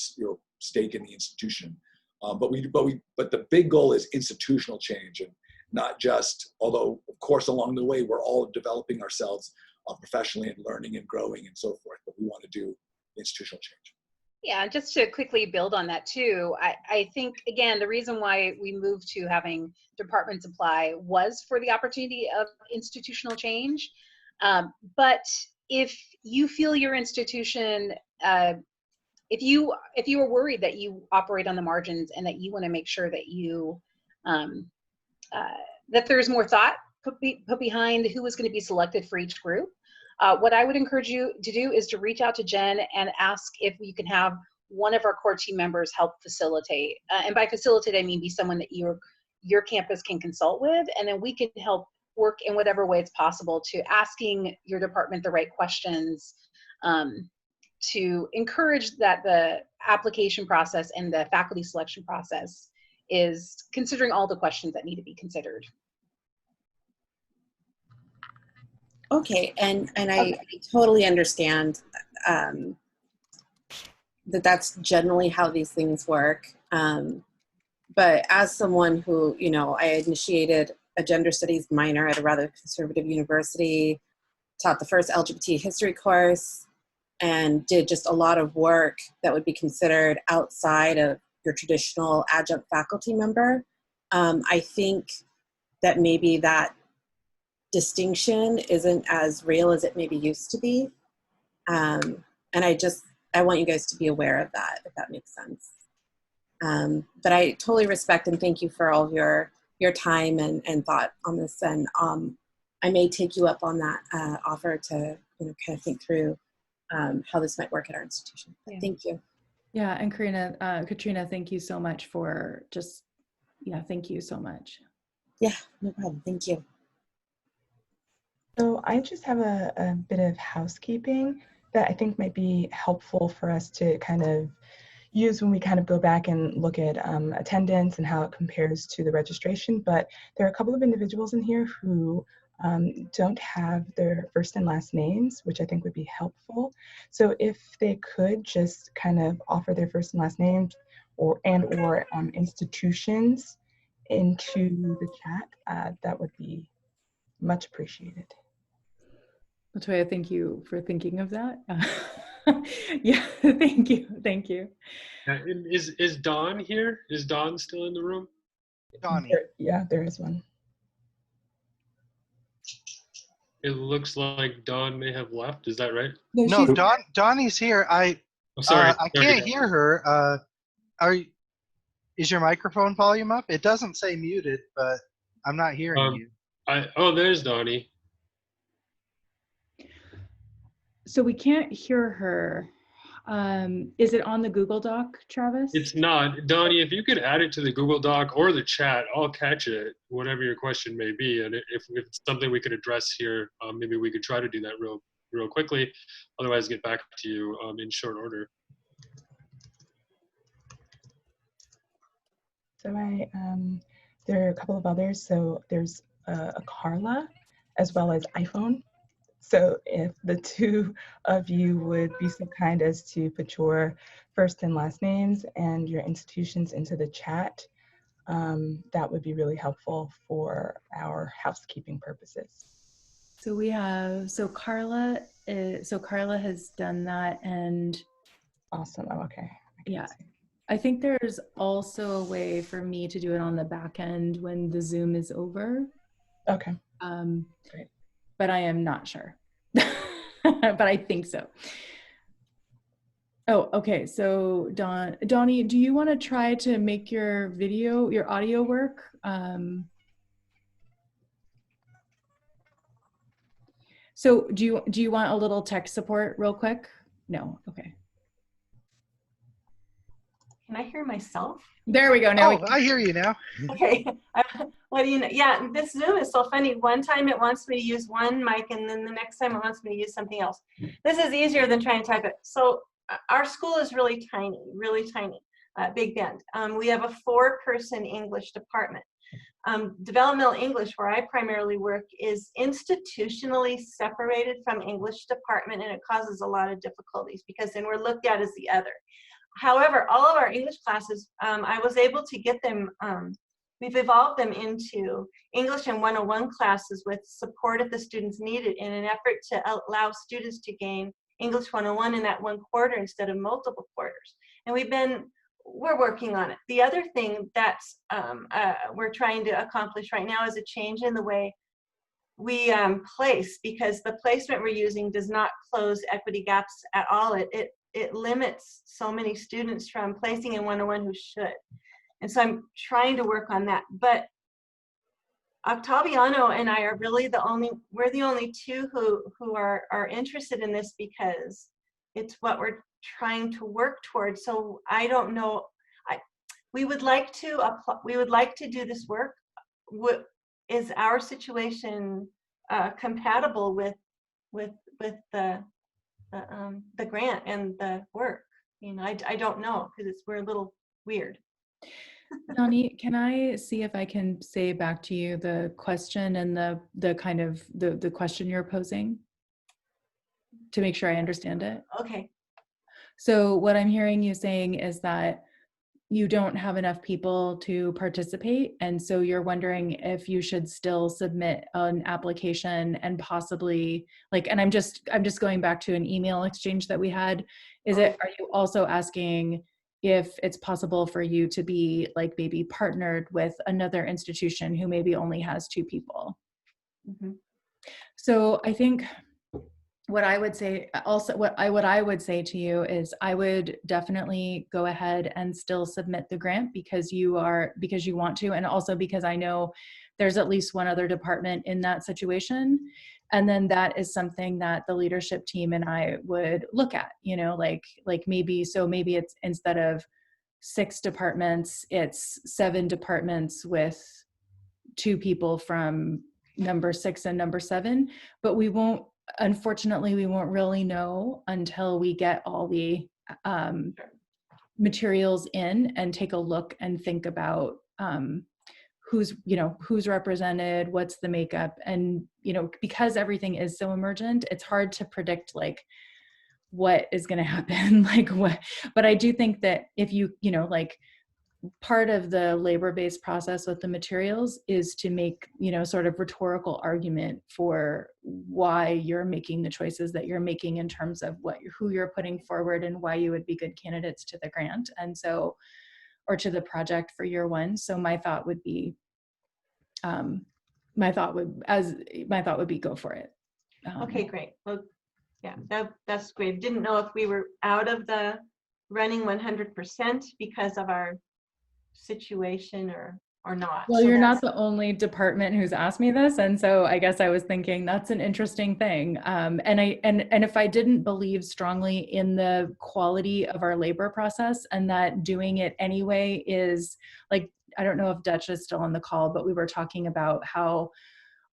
stake in the institution. But the big goal is institutional change, and not just, although of course along the way we're all developing ourselves professionally and learning and growing and so forth, but we want to do institutional change. Yeah, and just to quickly build on that too, I think, again, the reason why we moved to having departments apply was for the opportunity of institutional change. But if you feel your institution, if you are worried that you operate on the margins and that you want to make sure that you, that there's more thought put behind who is going to be selected for each group, what I would encourage you to do is to reach out to Jen and ask if you can have one of our core team members help facilitate. And by facilitate, I mean be someone that your campus can consult with, and then we can help work in whatever way it's possible to asking your department the right questions to encourage that the application process and the faculty selection process is considering all the questions that need to be considered. Okay, and I totally understand that that's generally how these things work. But as someone who, I initiated a gender studies minor at a rather conservative university, taught the first LGBT history course, and did just a lot of work that would be considered outside of your traditional adjunct faculty member. I think that maybe that distinction isn't as real as it maybe used to be. And I want you guys to be aware of that, if that makes sense. But I totally respect and thank you for all of your time and thought on this. And I may take you up on that offer to kind of think through how this might work at our institution. Yeah. Thank you. Yeah, and Katrina, thank you so much for thank you so much. Yeah, no problem. Thank you. So I just have a bit of housekeeping that I think might be helpful for us to kind of use when we kind of go back and look at attendance and how it compares to the registration. But there are a couple of individuals in here who don't have their first and last names, which I think would be helpful. So if they could just kind of offer their first and last names or institutions into the chat, that would be much appreciated. Latoya, thank you for thinking of that. Yeah, thank you. Is Dawn here? Is Dawn still in the room? Donnie. Yeah, there is one. It looks like Dawn may have left. Is that right? No, Donnie's here. Oh, sorry. I Sorry, can't go. hear her. Is your microphone volume up? It doesn't say muted, but I'm not hearing you. Oh, there's Donnie. So we can't hear her. Is it on the Google Doc, Travis? It's not. Donnie, if you could add it to the Google Doc or the chat, I'll catch it, whatever your question may be. And if it's something we could address here, maybe we could try to do that real quickly. Otherwise, get back to you in short order. So there are a couple of others. So there's a Carla, as well as iPhone. So if the two of you would be so kind as to put your first and last names and your institutions into the chat, that would be really helpful for our housekeeping purposes. So we have, Carla has done that, and awesome. Oh, okay. Yeah. I think there's also a way for me to do it on the back end when the Zoom is over. Okay. Great. But I am not sure. But I think so. Oh, okay. So Donnie, do you want to try to make your audio work? So do you want a little tech support real quick? No. Okay. Can I hear myself? There we go. Now I hear you now. Okay. What do you know? Yeah, this Zoom is so funny. One time it wants me to use one mic, and then the next time it wants me to use something else. This is easier than trying to type it. So our school is really tiny, Big Bend. We have a 4-person English department. Developmental English, where I primarily work, is institutionally separated from English department, and it causes a lot of difficulties because then we're looked at as the other. However, all of our English classes, I was able to get them, we've evolved them into English and 101 classes with support if the students need it, in an effort to allow students to gain English 101 in that one quarter instead of multiple quarters. And we're working on it. The other thing that's we're trying to accomplish right now is a change in the way we place, because the placement we're using does not close equity gaps at all. It limits so many students from placing in 101 who should. And so I'm trying to work on that. But Octaviano and I are really we're the only two who are interested in this, because it's what we're trying to work towards. So I don't know. We would like to do this work. Is our situation compatible with the grant and the work? You know, I don't know, because we're a little weird. Donnie, can I see if I can say back to you the question and the kind of the question you're posing to make sure I understand it? Okay. So what I'm hearing you saying is that you don't have enough people to participate, and so you're wondering if you should still submit an application and possibly and I'm just going back to an email exchange that we had. Are you also asking if it's possible for you to be maybe partnered with another institution who maybe only has 2 people? Mm-hmm. So I think what I would say to you is I would definitely go ahead and still submit the grant because you want to, and also because I know there's at least one other department in that situation. And then that is something that the leadership team and I would look at, maybe it's, instead of 6 departments, it's 7 departments with 2 people from number 6 and number 7, but unfortunately, we won't really know until we get all the materials in and take a look and think about who's represented, what's the makeup, and because everything is so emergent, it's hard to predict what is going to happen, but I do think that if part of the labor-based process with the materials is to make, sort of rhetorical argument for why you're making the choices that you're making in terms of who you're putting forward and why you would be good candidates to the grant. And so, or to the project for year 1. So my thought would be, go for it. Okay, great. Well, Yeah, that's great. Didn't know if we were out of the running 100% because of our situation or not. Well, So you're that's not the only department who's asked me this, and so I guess I was thinking that's an interesting thing. And if I didn't believe strongly in the quality of our labor process and that doing it anyway is like, I don't know if Dutch is still on the call, but we were talking about how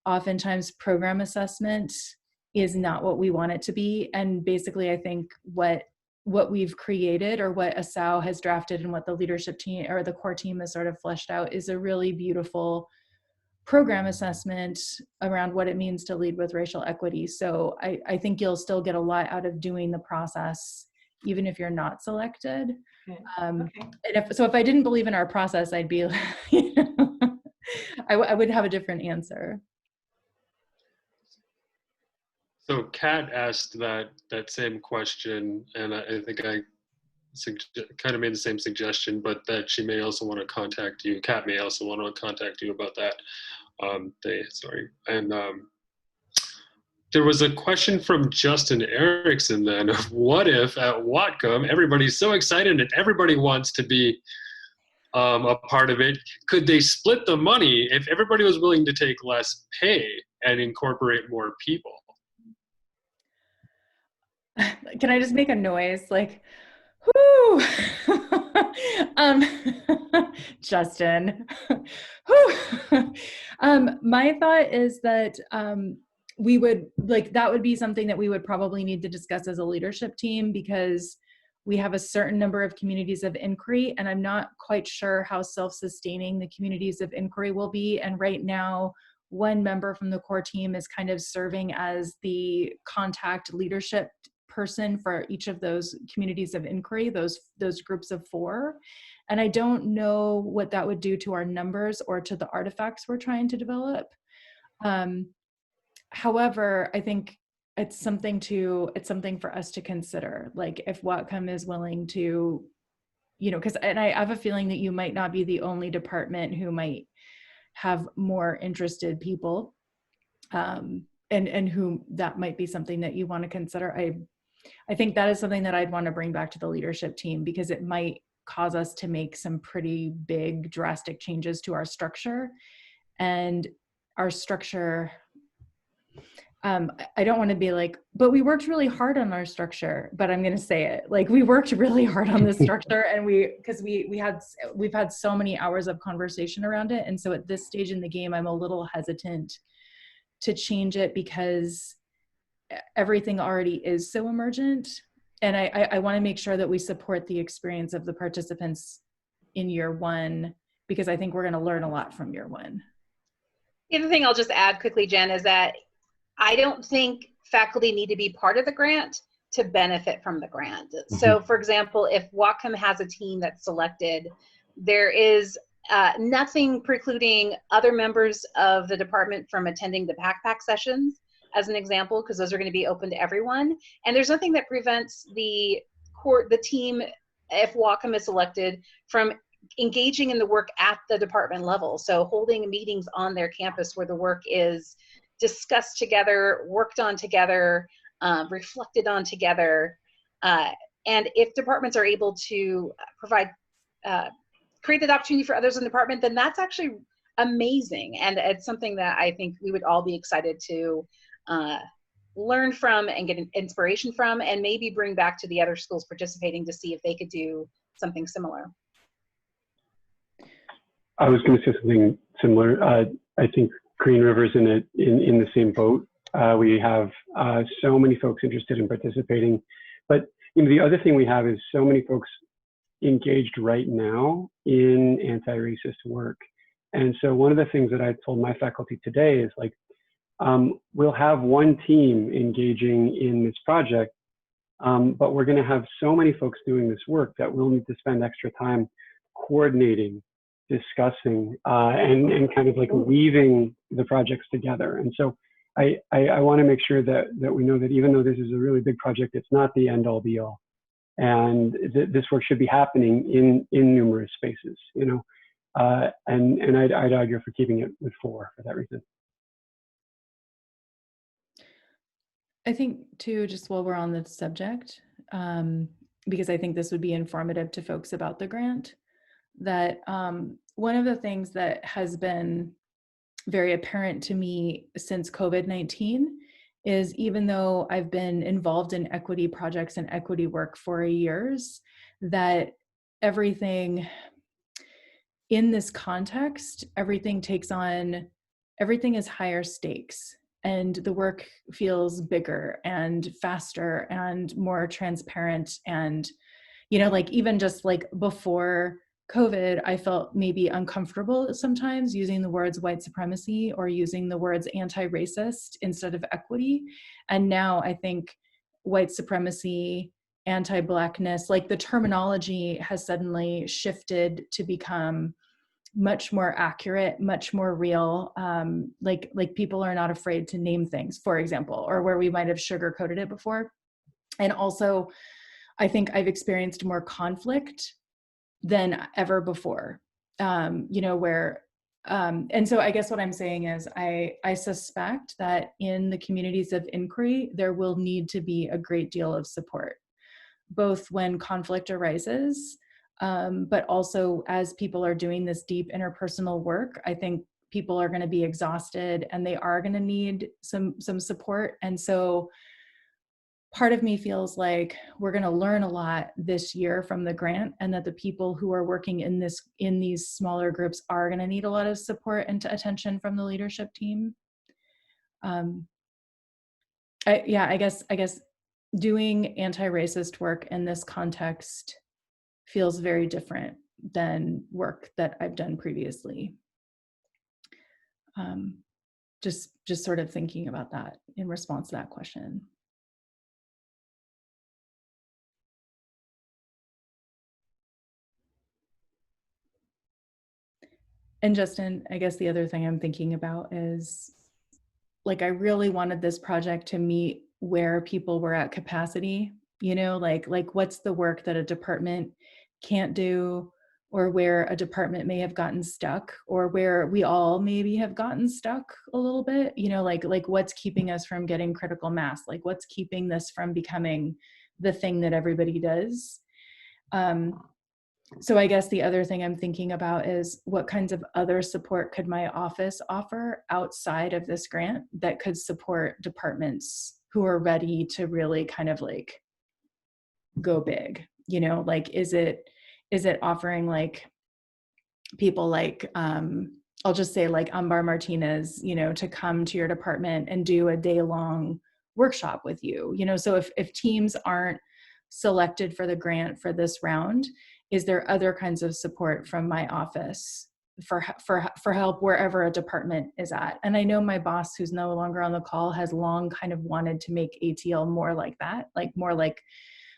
oftentimes program assessment is not what we want it to be. And basically, I think what we've created, or what ASAO has drafted, and what the leadership team or the core team has sort of fleshed out, is a really beautiful program assessment around what it means to lead with racial equity. So I think you'll still get a lot out of doing the process, even if you're not selected. okay. And if I didn't believe in our process, I'd be, you know, I would have a different answer. So Kat asked that same question, and I think I kind of made the same suggestion, but that she may also want to contact you. Kat may also want to contact you about that. There was a question from Justin Erickson then of what if at Whatcom everybody's so excited and everybody wants to be a part of it? Could they split the money if everybody was willing to take less pay and incorporate more people? Can I just make a noise like, whoo? Justin. Whew. My thought is that we would, like, that would be something that we would probably need to discuss as a leadership team, because we have a certain number of communities of inquiry, and I'm not quite sure how self-sustaining the communities of inquiry will be. And right now, one member from the core team is kind of serving as the contact leadership person for each of those communities of inquiry, those groups of 4. And I don't know what that would do to our numbers or to the artifacts we're trying to develop. However, I think it's something for us to consider. Like, if Whatcom is willing to, you know, and I have a feeling that you might not be the only department who might have more interested people, and who that might be something that you want to consider. I think that is something that I'd want to bring back to the leadership team, because it might cause us to make some pretty big, drastic changes to our structure. And our structure, I don't want to be like, but we worked really hard on our structure, but I'm going to say it. Like, we worked really hard on this structure, and we've had so many hours of conversation around it. And so at this stage in the game, I'm a little hesitant to change it, because everything already is so emergent. And I want to make sure that we support the experience of the participants in year 1, because I think we're going to learn a lot from year 1. The other thing I'll just add quickly, Jen, is that I don't think faculty need to be part of the grant to benefit from the grant. So for example, if Whatcom has a team that's selected, there is nothing precluding other members of the department from attending the backpack sessions, as an example, because those are going to be open to everyone. And there's nothing that prevents the team, if Whatcom is selected, from engaging in the work at the department level. So holding meetings on their campus where the work is discussed together, worked on together, reflected on together. And if departments are able to provide, create that opportunity for others in the department, then that's actually amazing. And it's something that I think we would all be excited to learn from and get inspiration from, and maybe bring back to the other schools participating to see if they could do something similar. I was going to say something similar. I think Green River's in the same boat. We have so many folks interested in participating, but you know, the other thing we have is so many folks engaged right now in anti-racist work. And so one of the things that I told my faculty today is, like, we'll have one team engaging in this project, but we're going to have so many folks doing this work that we'll need to spend extra time coordinating, discussing, and kind of like weaving the projects together. And so I want to make sure that we know that even though this is a really big project, it's not the end all be all. And this work should be happening in numerous spaces, you know, and I'd argue for keeping it with 4 for that reason. I think too, just while we're on the subject, because I think this would be informative to folks about the grant, that one of the things that has been very apparent to me since COVID-19 is, even though I've been involved in equity projects and equity work for years, that everything in this context, everything is higher stakes, and the work feels bigger and faster and more transparent. And, like even just like before COVID, I felt maybe uncomfortable sometimes using the words white supremacy or using the words anti-racist instead of equity. And now I think white supremacy, anti-Blackness, like the terminology has suddenly shifted to become much more accurate, much more real. Like people are not afraid to name things, for example, or where we might have sugar-coated it before. And also, I think I've experienced more conflict than ever before, where, and so I guess what I'm saying is I suspect that in the communities of inquiry, there will need to be a great deal of support, both when conflict arises, but also as people are doing this deep interpersonal work. I think people are going to be exhausted and they are going to need some support. And so part of me feels like we're going to learn a lot this year from the grant, and that the people who are working in these smaller groups are going to need a lot of support and attention from the leadership team. I guess doing anti-racist work in this context feels very different than work that I've done previously. Just sort of thinking about that in response to that question. And Justin, I guess the other thing I'm thinking about is, like, I really wanted this project to meet where people were at capacity, like what's the work that a department can't do, or where a department may have gotten stuck, or where we all maybe have gotten stuck a little bit, like what's keeping us from getting critical mass, like what's keeping this from becoming the thing that everybody does. So I guess the other thing I'm thinking about is, what kinds of other support could my office offer outside of this grant that could support departments who are ready to really kind of like go big, like is it offering like people like, I'll just say like Ambar Martinez, to come to your department and do a day-long workshop with you, so if teams aren't selected for the grant for this round, is there other kinds of support from my office for help wherever a department is at? And I know my boss, who's no longer on the call, has long kind of wanted to make ATL more like that, like more like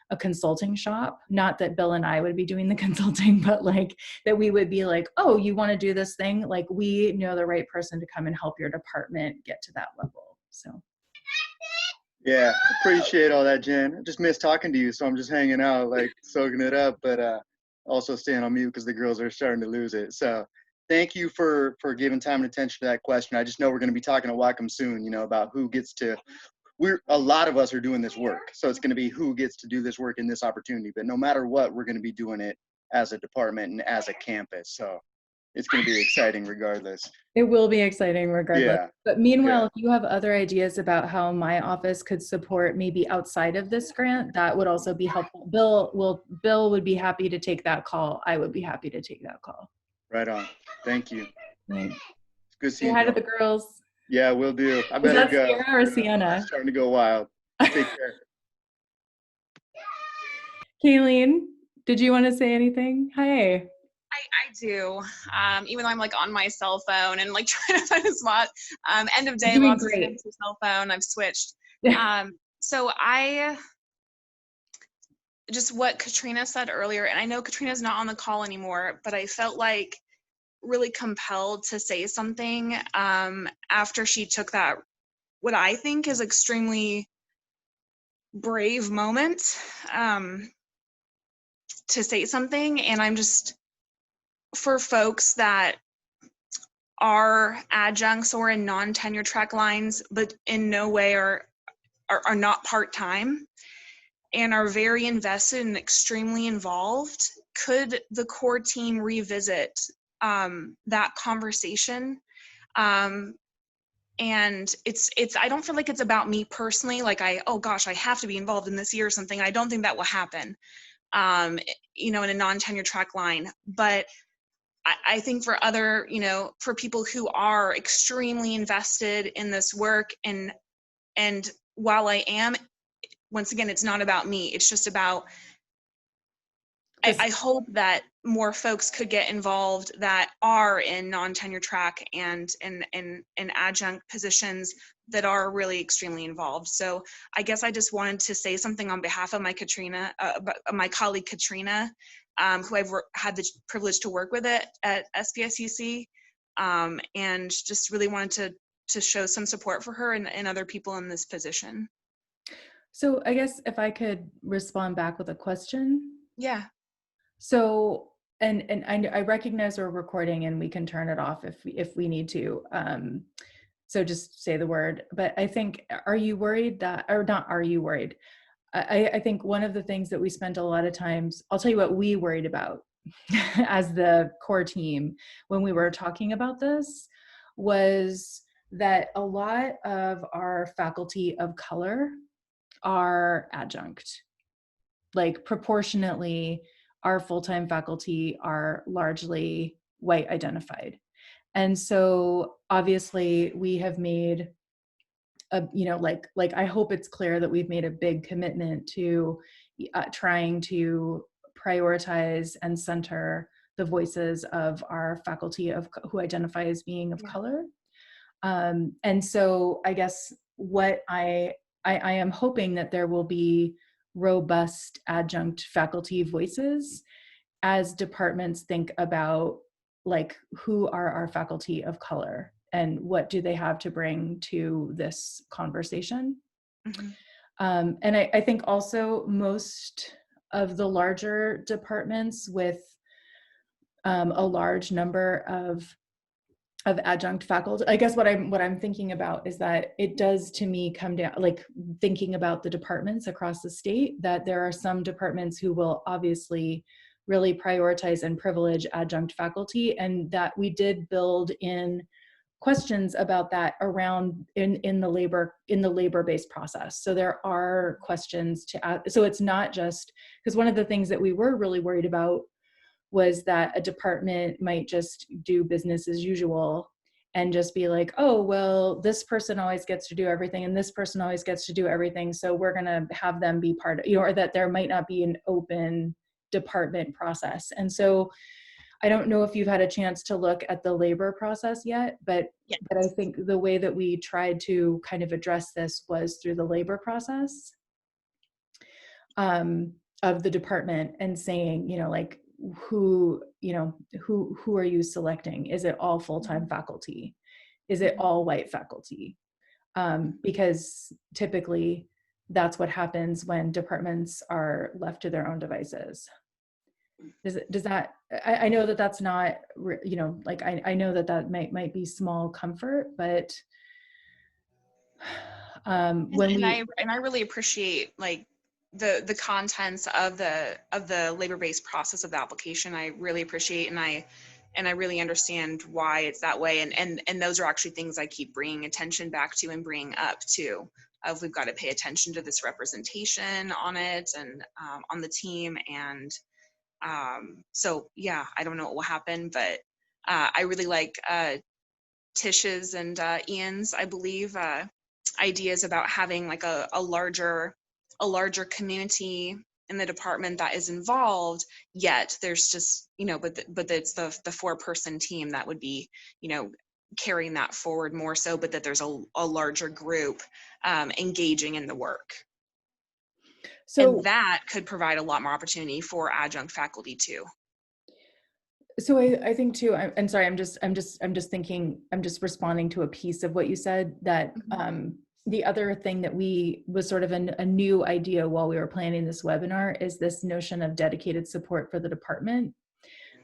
a consulting shop. Not that Bill and I would be doing the consulting, but like that we would be like, oh, you want to do this thing? Like, we know the right person to come and help your department get to that level. So. Yeah, appreciate all that, Jen. I just missed talking to you, so I'm just hanging out, like soaking it up, but also staying on mute because the girls are starting to lose it. So thank you for giving time and attention to that question. I just know we're going to be talking to Wacom soon, about who gets to, a lot of us are doing this work. So it's going to be who gets to do this work in this opportunity. But no matter what, we're going to be doing it as a department and as a campus. So it's going to be exciting regardless. It will be excill regardless. Yeah. But meanwhile, if you have other ideas about how my office could support maybe outside of this grant, that would also be helpful. Bill would be happy to take that call. I would be happy to take that call. Right on. Thank you. Thanks. It's good seeing Say hi you. to the girls. Yeah, will do. I Is better that go. Sierra or Sienna? I'm starting to go wild. Take care. Kayleen, did you want to say anything? Hi. I do, even though I'm like on my cell phone and like trying to find a spot. End of day, You're doing lots great. of things to cell phone. I've switched. So I just what Katrina said earlier, and I know Katrina's not on the call anymore, but I felt like really compelled to say something after she took that, what I think is extremely brave moment to say something. And I'm just, for folks that are adjuncts or in non-tenure track lines, but in no way are are not part-time and are very invested and extremely involved. Could the core team revisit that conversation? And I don't feel like it's about me personally, like oh gosh, I have to be involved in this year or something. I don't think that will happen, in a non-tenure track line. But I think for other, for people who are extremely invested in this work, and while I am, once again, it's not about me. It's just about, I hope that more folks could get involved that are in non-tenure track and in adjunct positions that are really extremely involved. So I guess I just wanted to say something on behalf of my colleague Katrina, who I've had the privilege to work with at SPSUC, and just really wanted to show some support for her and other people in this position. So I guess if I could respond back with a question. Yeah. So, and I recognize we're recording and we can turn it off if we need to. So just say the word. But I think, are you worried that, or not are you worried? I think one of the things that we spent a lot of times, I'll tell you what we worried about as the core team when we were talking about this, was that a lot of our faculty of color are adjunct. Like proportionately, our full-time faculty are largely white identified. And so obviously we have made I hope it's clear that we've made a big commitment to trying to prioritize and center the voices of our faculty who identify as being of color. And so I guess what I am hoping that there will be robust adjunct faculty voices as departments think about who are our faculty of color and what do they have to bring to this conversation. Mm-hmm. And I think also most of the larger departments with a large number of adjunct faculty, I guess what I'm thinking about is that it does to me come down, thinking about the departments across the state, that there are some departments who will obviously really prioritize and privilege adjunct faculty, and that we did build in questions about that around in the labor-based process. So there are questions to add. So it's not just, because one of the things that we were really worried about was that a department might just do business as usual and just be like, oh, well, this person always gets to do everything and this person always gets to do everything, so we're going to have them be part of, or that there might not be an open department process. And so I don't know if you've had a chance to look at the labor process yet, but I think the way that we tried to kind of address this was through the labor process of the department, and saying, who are you selecting? Is it all full-time faculty? Is it all white faculty? Because typically that's what happens when departments are left to their own devices. Does that, I know that that's not, I know that might be small comfort, but when I really appreciate the contents of the labor-based process of the application. I really appreciate, and I really understand why it's that way. And those are actually things I keep bringing attention back to and bringing up too, of we've got to pay attention to this representation on it and on the team. And so yeah, I don't know what will happen, but I really like Tish's and Ian's, I believe, ideas about having a larger community in the department that is involved, yet there's just, but it's the 4-person team that would be, carrying that forward more so, but that there's a larger group engaging in the work. So and that could provide a lot more opportunity for adjunct faculty too. So I think too, I'm sorry, I'm just thinking, I'm just responding to a piece of what you said, that the other thing that was sort of a new idea while we were planning this webinar is this notion of dedicated support for the department.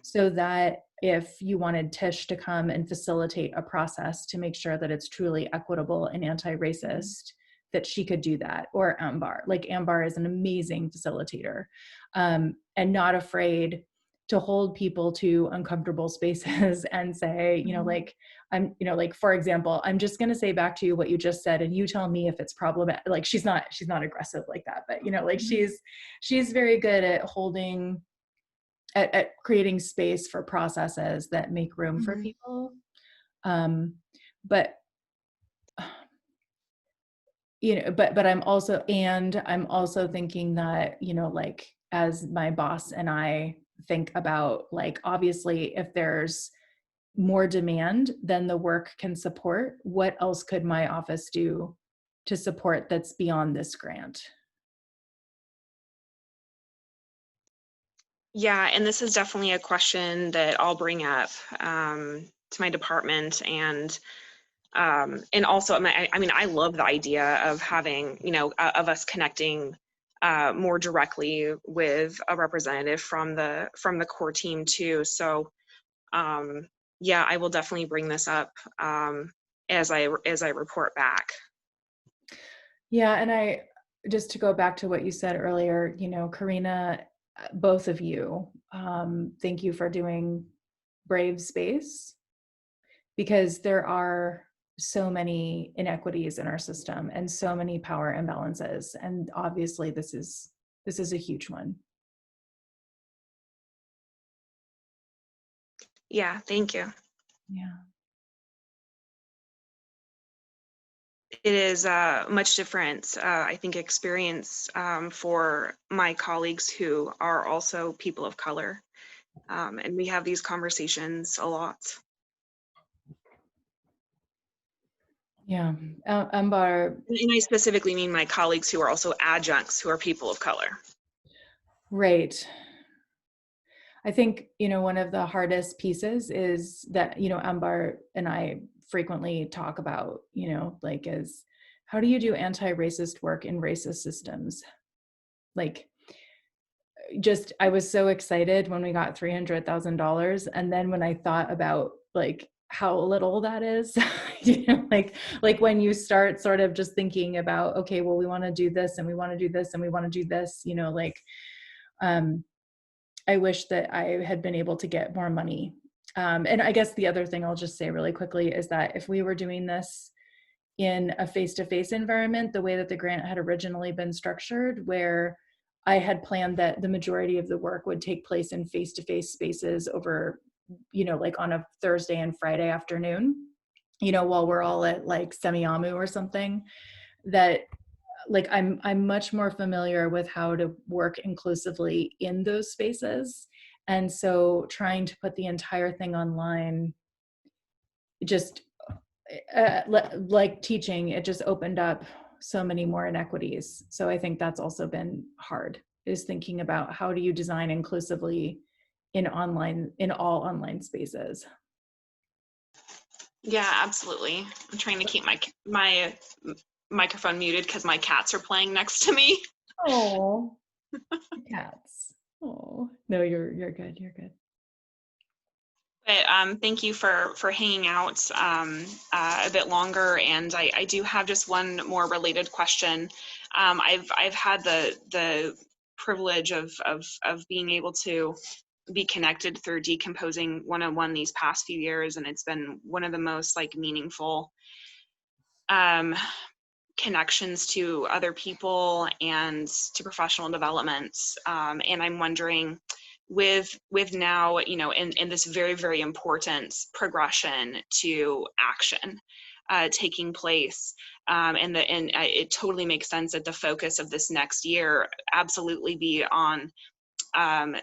So that if you wanted Tish to come and facilitate a process to make sure that it's truly equitable and anti-racist, that she could do that, or Ambar. Like Ambar is an amazing facilitator, and not afraid to hold people to uncomfortable spaces and say, you know, like, I'm, you know, like, for example, I'm just going to say back to you what you just said, and you tell me if it's problematic. Like, she's not aggressive like that, but, you know, like she's very good at holding, at creating space for processes that make room for people. But, you know, but I'm also thinking that, you know, like, as my boss and I think about, like, obviously if there's more demand than the work can support, what else could my office do to support that's beyond this grant? Yeah, and this is definitely a question that I'll bring up to my department, and also, I mean, I love the idea of having, you know, of us connecting more directly with a representative from the core team too. So, yeah, I will definitely bring this up as I report back. Yeah, and just to go back to what you said earlier, you know, Karina, both of you, thank you for doing Brave Space, because there are so many inequities in our system and so many power imbalances, and obviously this is a huge one. Yeah, thank you. Yeah. It is much different, I think, experience for my colleagues who are also people of color. And we have these conversations a lot. Yeah, Ambar. And I specifically mean my colleagues who are also adjuncts who are people of color. Right. I think, you know, one of the hardest pieces is that, you know, Ambar and I frequently talk about, you know, like, is how do you do anti-racist work in racist systems? Like, just, I was so excited when we got $300,000. And then when I thought about, like, how little that is, you know, like when you start sort of just thinking about, okay, well, we want to do this and we want to do this and we want to do this, you know, like, I wish that I had been able to get more money. And I guess the other thing I'll just say really quickly is that if we were doing this in a face-to-face environment, the way that the grant had originally been structured, where I had planned that the majority of the work would take place in face-to-face spaces over, you know, like on a Thursday and Friday afternoon, you know, while we're all at like Semiamu or something, that, like, I'm much more familiar with how to work inclusively in those spaces. And so trying to put the entire thing online, just like teaching, it just opened up so many more inequities. So I think that's also been hard, is thinking about how do you design inclusively in all online spaces. Yeah, absolutely. I'm trying to keep my microphone muted because my cats are playing next to me. Oh, cats. Oh, no, you're good. You're good. But thank you for hanging out a bit longer. And I do have just one more related question. I've had the privilege of being able to be connected through Decomposing 101 these past few years, and it's been one of the most like meaningful connections to other people and to professional development. And I'm wondering, with now, you know, in this very, very important progression to action taking place, and it totally makes sense that the focus of this next year absolutely be on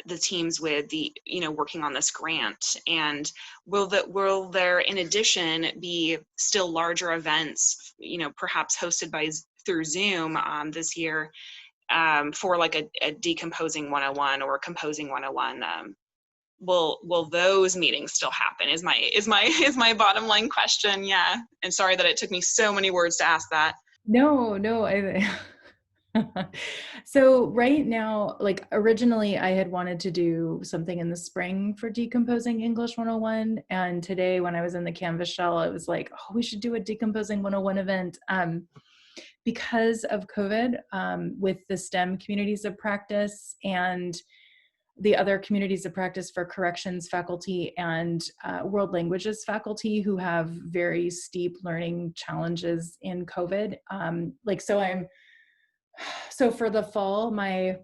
the teams with the, you know, working on this grant. And will there in addition be still larger events, you know, perhaps hosted through Zoom this year for like a Decomposing 101 or a Composing 101? Will those meetings still happen is my bottom line question. Yeah, and sorry that it took me so many words to ask that. No, so right now, like originally I had wanted to do something in the spring for Decomposing English 101. And today when I was in the Canvas shell, I was like, oh, we should do a Decomposing 101 event. because of COVID, with the STEM communities of practice and the other communities of practice for corrections faculty and world languages faculty who have very steep learning challenges in COVID. So for the fall, my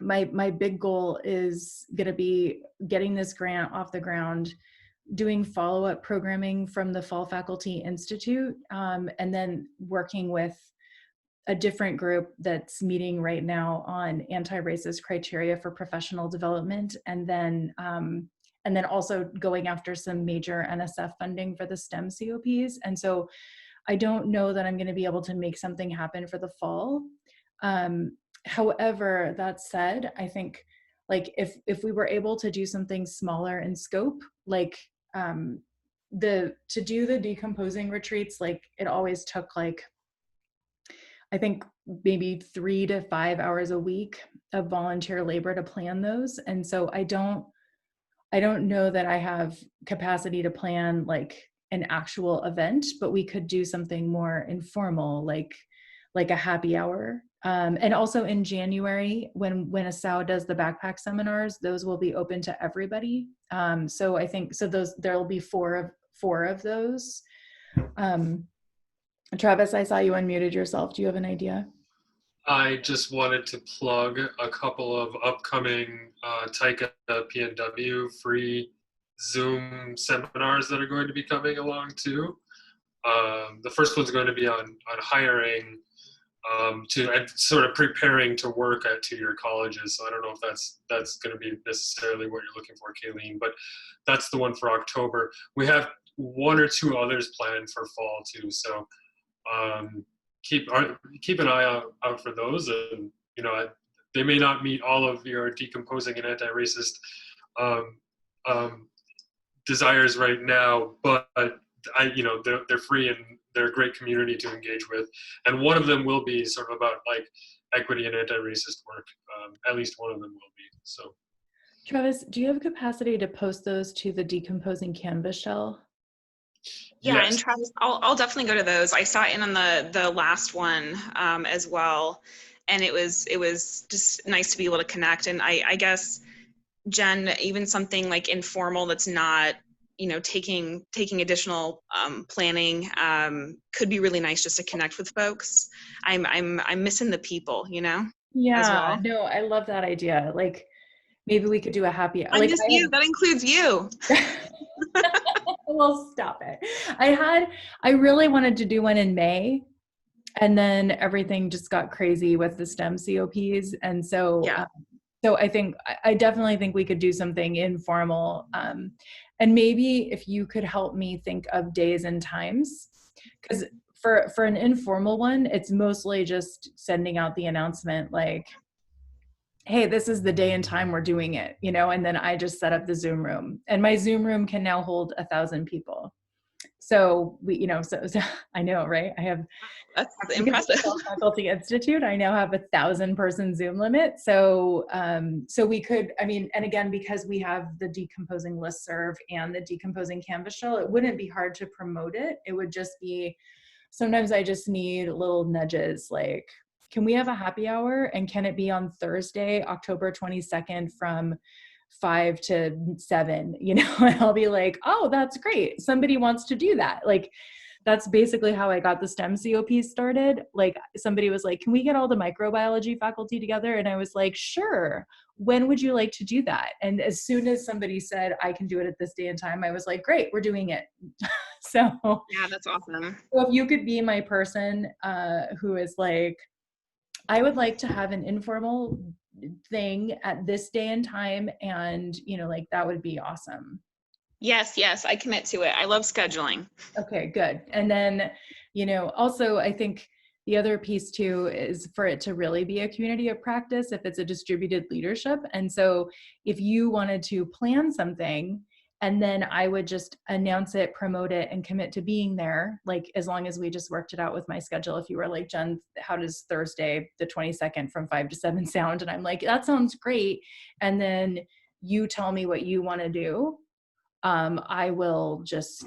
big goal is going to be getting this grant off the ground, doing follow-up programming from the Fall Faculty Institute, and then working with a different group that's meeting right now on anti-racist criteria for professional development, and then also going after some major NSF funding for the STEM COPs. And so I don't know that I'm going to be able to make something happen for the fall. However, that said, I think like if we were able to do something smaller in scope, like to do the decomposing retreats, like it always took like, I think maybe 3 to 5 hours a week of volunteer labor to plan those. And so I don't know that I have capacity to plan like an actual event, but we could do something more informal, like a happy hour. And also in January, when ASAO does the backpack seminars, those will be open to everybody. So I think, so there'll be four of those. Travis, I saw you unmuted yourself. Do you have an idea? I just wanted to plug a couple of upcoming TICA PNW free Zoom seminars that are going to be coming along too. The first one's going to be on hiring and sort of preparing to work at two-year colleges. So I don't know if that's going to be necessarily what you're looking for, Kayleen, but that's the one for October. We have 1 or 2 others planned for fall too. So keep an eye out for those, and they may not meet all of your decomposing and anti-racist desires right now, but they're free and they're a great community to engage with, and one of them will be sort of about like equity and anti-racist work. At least one of them will be. So, Travis, do you have capacity to post those to the decomposing Canvas shell? Yeah, yes. And Travis, I'll definitely go to those. I sat in on the last one as well, and it was just nice to be able to connect. And I guess, Jen, even something like informal that's not taking additional planning could be really nice just to connect with folks. I'm missing the people, Yeah, as well. no, I love that idea. Like maybe we could do a happy. I'm just you. That includes you. Well, stop it. I really wanted to do one in May, and then everything just got crazy with the STEM COPs. And so, Yeah. So I definitely think we could do something informal. And maybe if you could help me think of days and times, because for an informal one, it's mostly just sending out the announcement like, hey, this is the day and time we're doing it, and then I just set up the Zoom room, and my Zoom room can now hold 1,000 people. So so I know, right? That's impressive. Faculty Institute, I now have 1,000 person Zoom limit. So, so we could, and again, because we have the decomposing listserv and the decomposing Canvas shell, it wouldn't be hard to promote it. It would just be, sometimes I just need little nudges like, can we have a happy hour? And can it be on Thursday, October 22nd from 5 to 7, and I'll be like, oh, that's great. Somebody wants to do that. Like, that's basically how I got the STEM COPs started. Like somebody was like, can we get all the microbiology faculty together? And I was like, sure. When would you like to do that? And as soon as somebody said, I can do it at this day and time, I was like, great, we're doing it. So yeah, that's awesome. So if you could be my person who is like, I would like to have an informal thing at this day and time, and like that would be awesome. Yes, I commit to it. I love scheduling. Okay, good. And then, also I think the other piece too is for it to really be a community of practice, if it's a distributed leadership. And so if you wanted to plan something, and then I would just announce it, promote it, and commit to being there, like as long as we just worked it out with my schedule. If you were like, Jen, how does Thursday the 22nd from 5 to 7 sound? And I'm like, that sounds great. And then you tell me what you want to do. I will just,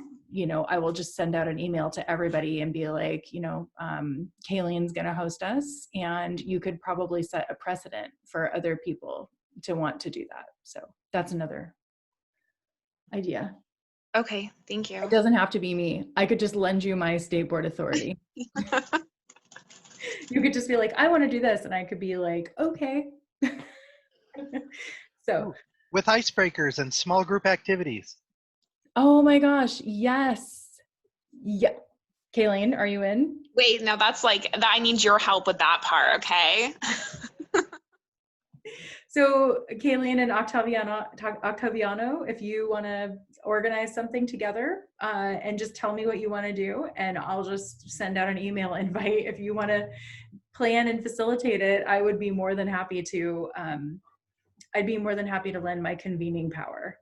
I will just send out an email to everybody and be like, Kayleen's going to host us, and you could probably set a precedent for other people to want to do that. So that's another idea. Okay, thank you. It doesn't have to be me. I could just lend you my state board authority. You could just be like, I want to do this. And I could be like, okay. So with icebreakers and small group activities. Oh my gosh, yes. Yeah. Kayleen, are you in? Wait, no, that's like, I need your help with that part, okay? So Kayleen and Octaviano, if you want to organize something together and just tell me what you want to do, and I'll just send out an email invite. If you want to plan and facilitate it, I would be more than happy to, I'd be more than happy to lend my convening power.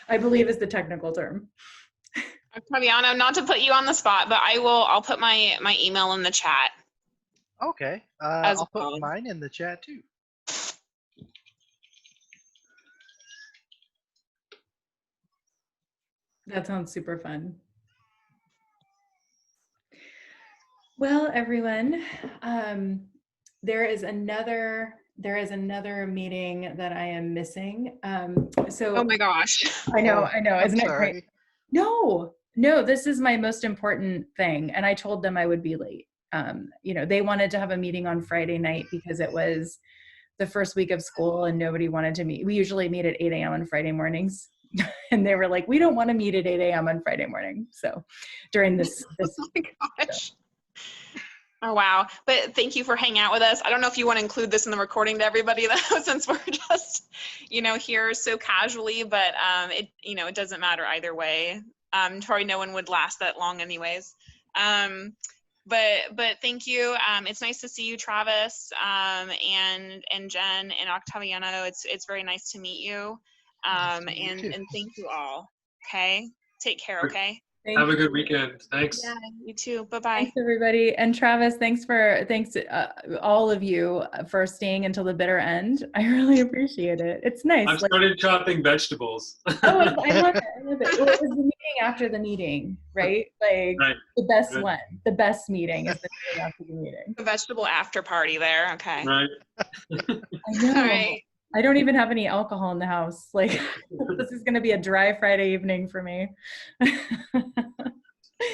I believe is the technical term. Octaviano, not to put you on the spot, but I'll put my email in the chat. Okay, I'll put mine in the chat too. That sounds super fun. Well, everyone, there is another meeting that I am missing. Oh my gosh. I know, isn't it great? No, this is my most important thing. And I told them I would be late. They wanted to have a meeting on Friday night because it was the first week of school and nobody wanted to meet. We usually meet at 8 a.m. on Friday mornings. And they were like, we don't want to meet at 8 a.m. on Friday morning. So during this oh my gosh. Oh, wow. But thank you for hanging out with us. I don't know if you want to include this in the recording to everybody though, since we're just, here so casually, but it doesn't matter either way. Probably no one would last that long anyways. But thank you. It's nice to see you, Travis, and Jen and Octaviano. It's very nice to meet you. And thank you all. Okay. Take care. Okay. Have a good weekend. Thanks. Yeah, you too. Bye-bye. Thanks, everybody. And Travis, thanks all of you for staying until the bitter end. I really appreciate it. It's nice. I've started chopping vegetables. Oh, I love it. Well, it was the meeting after the meeting, right? Like right. The best Good. One. The best meeting is the meeting after the meeting. The vegetable after party there. Okay. Right. I know. All right. I don't even have any alcohol in the house. Like, this is going to be a dry Friday evening for me.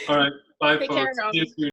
All right. Bye, Take folks. care, See you soon.